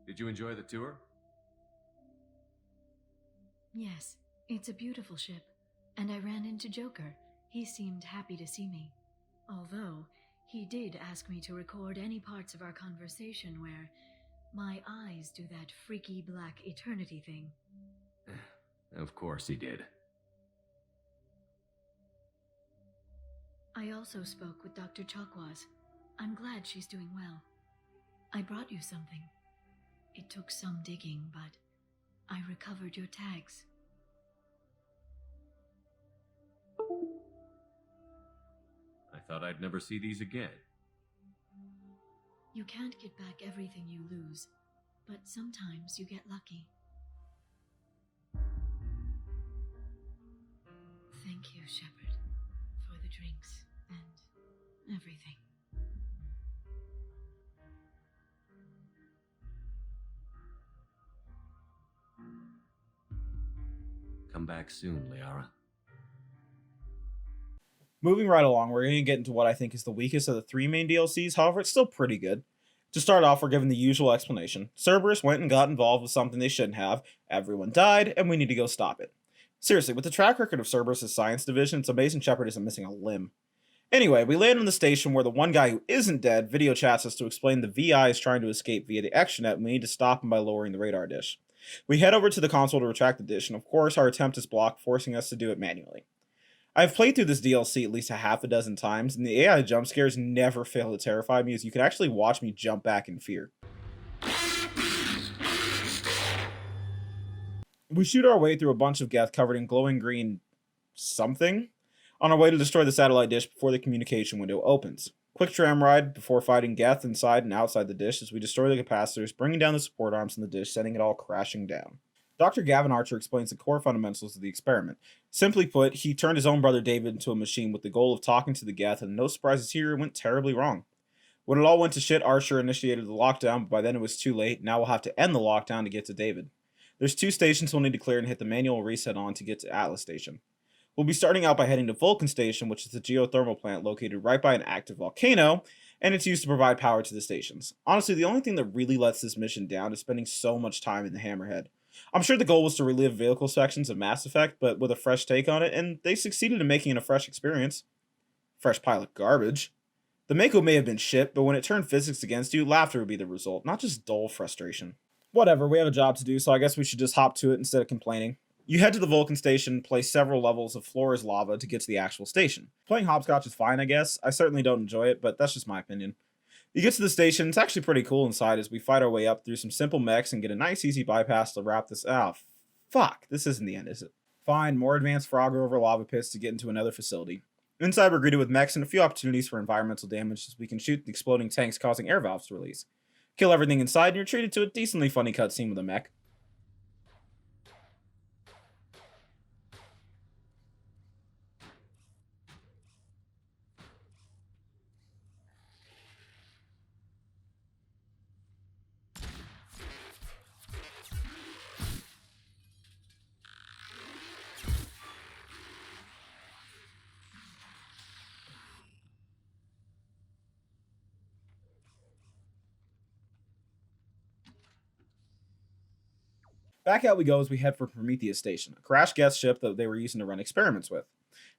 Did you enjoy the tour? Yes, it's a beautiful ship. And I ran into Joker. He seemed happy to see me. Although, he did ask me to record any parts of our conversation where my eyes do that freaky black eternity thing. Of course he did. I also spoke with Dr. Chakwas. I'm glad she's doing well. I brought you something. It took some digging, but I recovered your tags. I thought I'd never see these again. You can't get back everything you lose, but sometimes you get lucky. Thank you, Shepard, for the drinks and everything. Come back soon, Liara. Moving right along, we're going to get into what I think is the weakest of the 3 main DLCs, however, it's still pretty good. To start off, we're given the usual explanation. Cerberus went and got involved with something they shouldn't have, everyone died, and we need to go stop it. Seriously, with the track record of Cerberus' science division, it's amazing Shepard isn't missing a limb. Anyway, we land on the station where the one guy who isn't dead video chats us to explain the VI is trying to escape via the extranet and we need to stop him by lowering the radar dish. We head over to the console to retract the dish, and of course our attempt is blocked, forcing us to do it manually. I've played through this DLC at least a half a dozen times, and the AI jump scares never fail to terrify me, as you can actually watch me jump back in fear. We shoot our way through a bunch of Geth covered in glowing green something on our way to destroy the satellite dish before the communication window opens. Quick tram ride before fighting Geth inside and outside the dish as we destroy the capacitors, bringing down the support arms in the dish, sending it all crashing down. Dr. Gavin Archer explains the core fundamentals of the experiment. Simply put, he turned his own brother David into a machine with the goal of talking to the Geth, and no surprises here, it went terribly wrong. When it all went to shit, Archer initiated the lockdown, but by then it was too late. Now we'll have to end the lockdown to get to David. There's 2 stations we'll need to clear and hit the manual reset on to get to Atlas Station. We'll be starting out by heading to Vulcan Station, which is the geothermal plant located right by an active volcano, and it's used to provide power to the stations. Honestly, the only thing that really lets this mission down is spending so much time in the Hammerhead. I'm sure the goal was to relive vehicle sections of Mass Effect, but with a fresh take on it, and they succeeded in making it a fresh experience. Fresh pile of garbage. The Mako may have been shit, but when it turned physics against you, laughter would be the result, not just dull frustration. Whatever, we have a job to do, so I guess we should just hop to it instead of complaining. You head to the Vulcan Station, play several levels of floor is lava to get to the actual station. Playing hopscotch is fine, I guess. I certainly don't enjoy it, but that's just my opinion. You get to the station, it's actually pretty cool inside as we fight our way up through some simple mechs and get a nice easy bypass to wrap this out. Fuck, this isn't the end, is it? Find more advanced Frogger over lava pits to get into another facility. Inside, we're greeted with mechs and a few opportunities for environmental damage as we can shoot the exploding tanks causing air valves to release. Kill everything inside and you're treated to a decently funny cutscene with a mech. Back out we go as we head for Prometheus Station, a crashed Geth ship that they were using to run experiments with.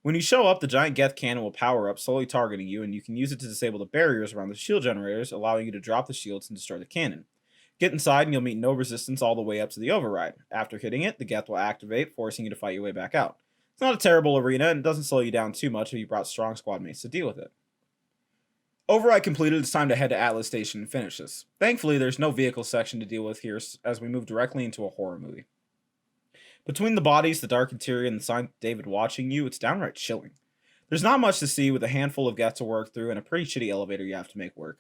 When you show up, the giant Geth cannon will power up, slowly targeting you, and you can use it to disable the barriers around the shield generators, allowing you to drop the shields and destroy the cannon. Get inside and you'll meet no resistance all the way up to the override. After hitting it, the Geth will activate, forcing you to fight your way back out. It's not a terrible arena, and it doesn't slow you down too much if you brought strong squad mates to deal with it. Override completed, it's time to head to Atlas Station and finish this. Thankfully, there's no vehicle section to deal with here as we move directly into a horror movie. Between the bodies, the dark interior, and the sign David watching you, it's downright chilling. There's not much to see with a handful of Geth to work through and a pretty shitty elevator you have to make work.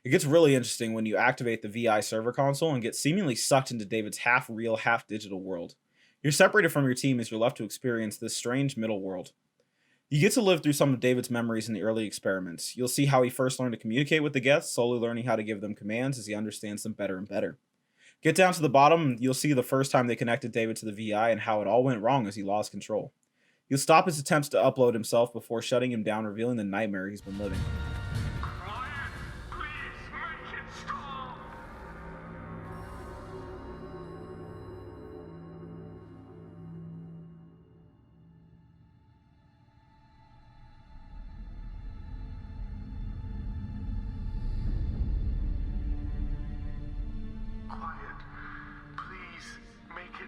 It gets really interesting when you activate the VI server console and get seemingly sucked into David's half-real, half-digital world. You're separated from your team as you're left to experience this strange middle world. You get to live through some of David's memories in the early experiments. You'll see how he first learned to communicate with the Geths, slowly learning how to give them commands as he understands them better and better. Get down to the bottom, and you'll see the first time they connected David to the VI and how it all went wrong as he lost control. You'll stop his attempts to upload himself before shutting him down, revealing the nightmare he's been living.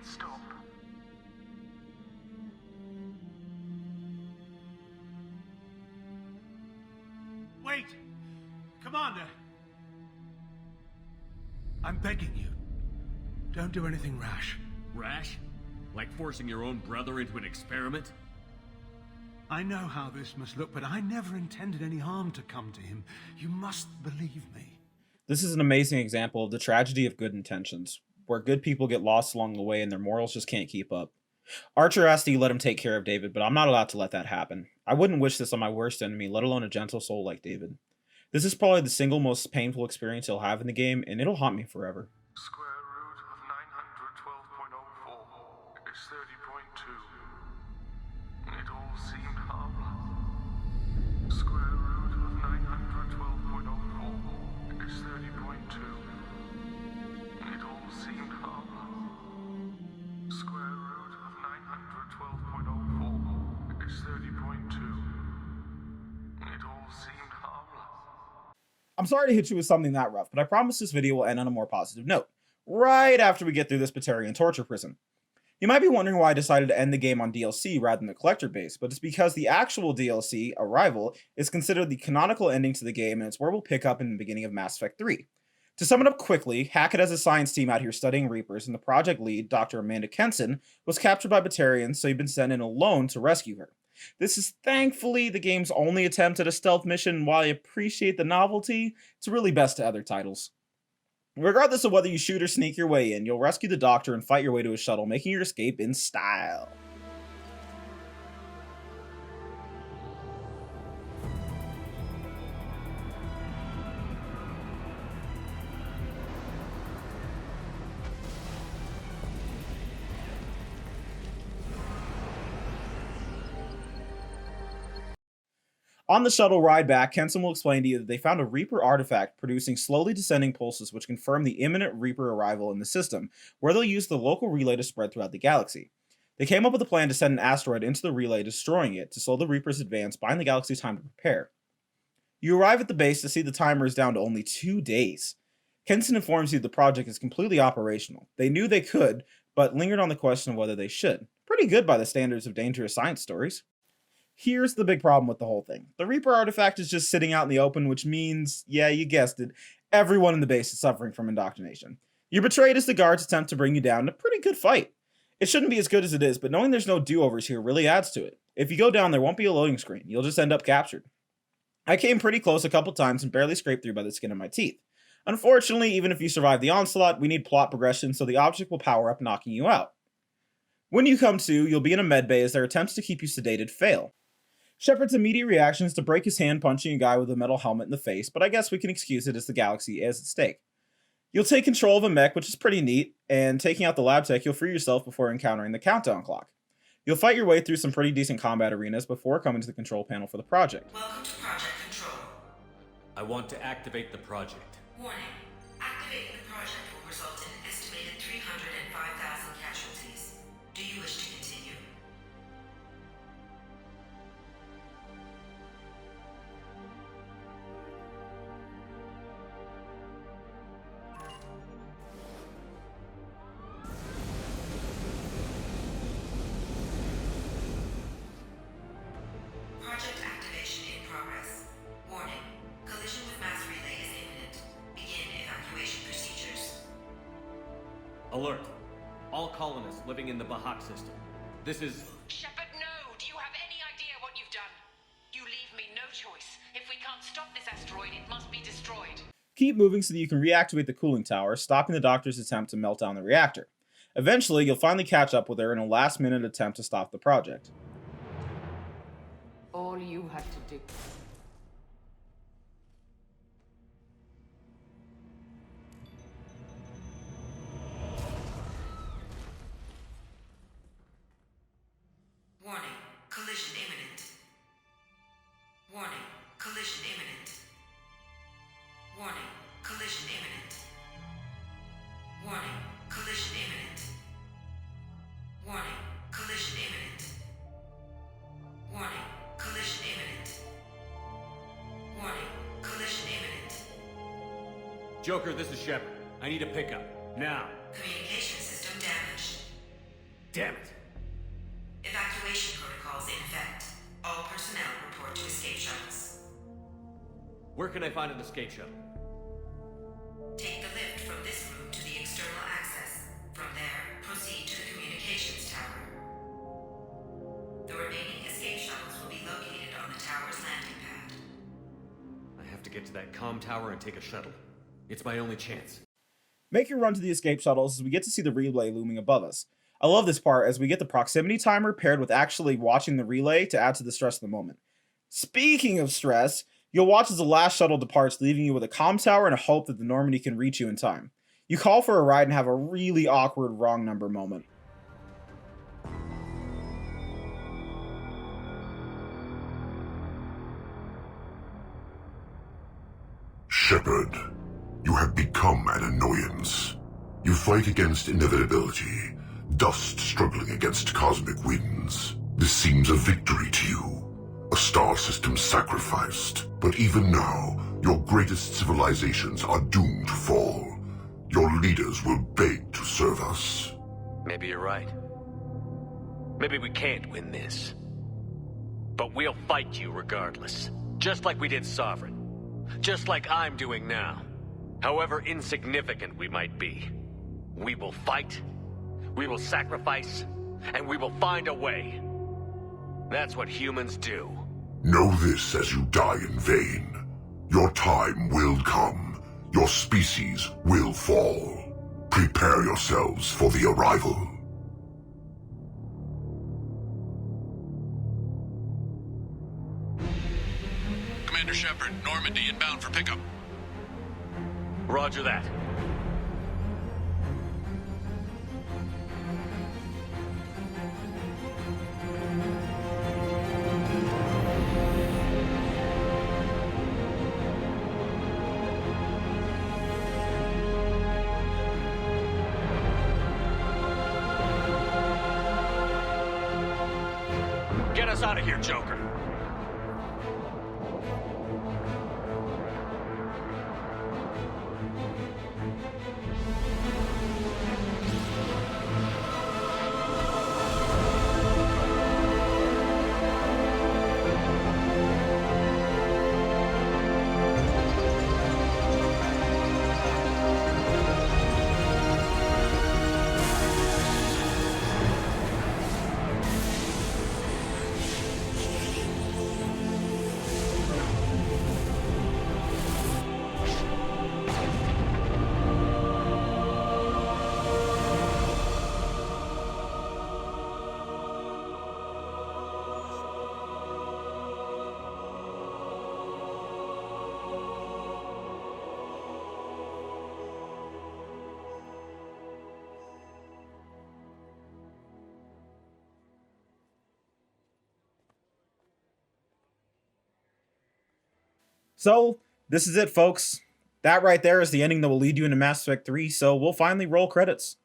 Stop. Wait! Commander! I'm begging you. Don't do anything rash. Rash? Like forcing your own brother into an experiment? I know how this must look, but I never intended any harm to come to him. You must believe me. This is an amazing example of the tragedy of good intentions, where good people get lost along the way and their morals just can't keep up. Archer asked that you let him take care of David, but I'm not allowed to let that happen. I wouldn't wish this on my worst enemy, let alone a gentle soul like David. This is probably the single most painful experience he'll have in the game, and it'll haunt me forever. Square root of 912.04 is 30.2. It all seemed harmless. Square root of 912.04 is 30.2. It all seemed harmless. Square root of 912.04 is 30.2. It all seemed harmless. I'm sorry to hit you with something that rough, but I promise this video will end on a more positive note, right after we get through this Batarian torture prison. You might be wondering why I decided to end the game on DLC rather than the collector base, but it's because the actual DLC, Arrival, is considered the canonical ending to the game, and it's where we'll pick up in the beginning of Mass Effect 3. To sum it up quickly, Hackett has a science team out here studying Reapers, and the project lead, Dr. Amanda Kenson, was captured by Batarians, so he'd been sent in alone to rescue her. This is thankfully the game's only attempt at a stealth mission, and while I appreciate the novelty, it's really best to other titles. Regardless of whether you shoot or sneak your way in, you'll rescue the Doctor and fight your way to his shuttle, making your escape in style. On the shuttle ride back, Kenson will explain to you that they found a Reaper artifact producing slowly descending pulses which confirm the imminent Reaper arrival in the system, where they'll use the local relay to spread throughout the galaxy. They came up with a plan to send an asteroid into the relay, destroying it, to slow the Reaper's advance, buying the galaxy time to prepare. You arrive at the base to see the timer is down to only 2 days. Kenson informs you the project is completely operational. They knew they could, but lingered on the question of whether they should. Pretty good by the standards of dangerous science stories. Here's the big problem with the whole thing. The Reaper artifact is just sitting out in the open, which means, yeah, you guessed it, everyone in the base is suffering from indoctrination. You're betrayed as the guards attempt to bring you down in a pretty good fight. It shouldn't be as good as it is, but knowing there's no do-overs here really adds to it. If you go down, there won't be a loading screen. You'll just end up captured. I came pretty close a couple times and barely scraped through by the skin of my teeth. Unfortunately, even if you survive the onslaught, we need plot progression, so the object will power up, knocking you out. When you come to, you'll be in a medbay as their attempts to keep you sedated fail. Shepard's immediate reaction is to break his hand punching a guy with a metal helmet in the face, but I guess we can excuse it as the galaxy is at stake. You'll take control of a mech, which is pretty neat, and taking out the lab tech, you'll free yourself before encountering the countdown clock. You'll fight your way through some pretty decent combat arenas before coming to the control panel for the project. Welcome to Project Control. I want to activate the project. Warning. Activating the project will result in an estimated 305,000 casualties. Do you wish to continue? Project activation in progress. Warning. Collision with mass relay is imminent. Begin evacuation procedures. Alert. All colonists living in the Bahak system. This is... Shepard, no! Do you have any idea what you've done? You leave me no choice. If we can't stop this asteroid, it must be destroyed. Keep moving so that you can reactivate the cooling tower, stopping the doctor's attempt to melt down the reactor. Eventually, you'll finally catch up with her in a last-minute attempt to stop the project. All you had to do. Warning. Collision imminent. Warning. Collision imminent. Warning. Collision imminent. Warning. Collision imminent. Warning. Collision imminent. Warning. Collision imminent. Warning. Collision imminent. Joker, this is Shepard. I need a pickup. Now. Communication system damaged. Damn it. Evacuation protocols in effect. All personnel report to escape shuttles. Where can I find an escape shuttle? Take the lift from this room to the external access. From there, proceed to the communications tower. The remaining escape shuttles will be located on the tower's landing pad. I have to get to that comm tower and take a shuttle. It's my only chance. Make your run to the escape shuttles as we get to see the relay looming above us. I love this part as we get the proximity timer paired with actually watching the relay to add to the stress of the moment. Speaking of stress, you'll watch as the last shuttle departs, leaving you with a comm tower and a hope that the Normandy can reach you in time. You call for a ride and have a really awkward wrong number moment. Shepard, you have become an annoyance. You fight against inevitability, dust struggling against cosmic winds. This seems a victory to you, a star system sacrificed. But even now, your greatest civilizations are doomed to fall. Your leaders will beg to serve us. Maybe you're right. Maybe we can't win this. But we'll fight you regardless. Just like we did Sovereign. Just like I'm doing now. However insignificant we might be. We will fight, we will sacrifice, and we will find a way. That's what humans do. Know this as you die in vain. Your time will come. Your species will fall. Prepare yourselves for the arrival. Commander Shepard, Normandy inbound for pickup. Roger that. Get us out of here, Joker. So, this is it, folks. That right there is the ending that will lead you into Mass Effect 3, so we'll finally roll credits.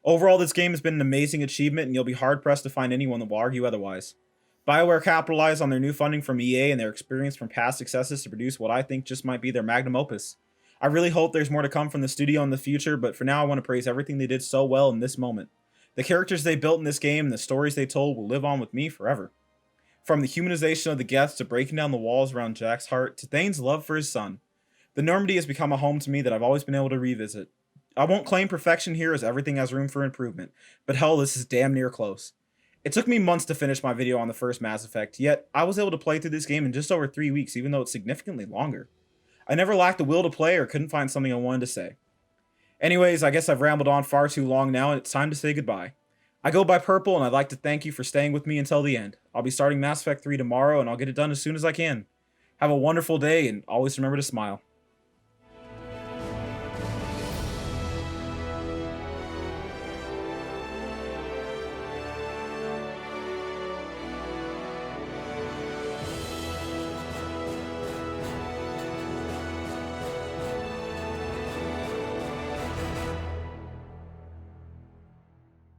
Overall, this game has been an amazing achievement, and you'll be hard-pressed to find anyone that will argue otherwise. BioWare capitalized on their new funding from EA and their experience from past successes to produce what I think just might be their magnum opus. I really hope there's more to come from the studio in the future, but for now I want to praise everything they did so well in this moment. The characters they built in this game and the stories they told will live on with me forever. From the humanization of the Geth to breaking down the walls around Jack's heart to Thane's love for his son, the Normandy has become a home to me that I've always been able to revisit. I won't claim perfection here as everything has room for improvement, but hell, this is damn near close. It took me months to finish my video on the first Mass Effect, yet I was able to play through this game in just over 3 weeks, even though it's significantly longer. I never lacked the will to play or couldn't find something I wanted to say. Anyways, I guess I've rambled on far too long now and it's time to say goodbye. I go by Purple and I'd like to thank you for staying with me until the end. I'll be starting Mass Effect 3 tomorrow and I'll get it done as soon as I can. Have a wonderful day and always remember to smile.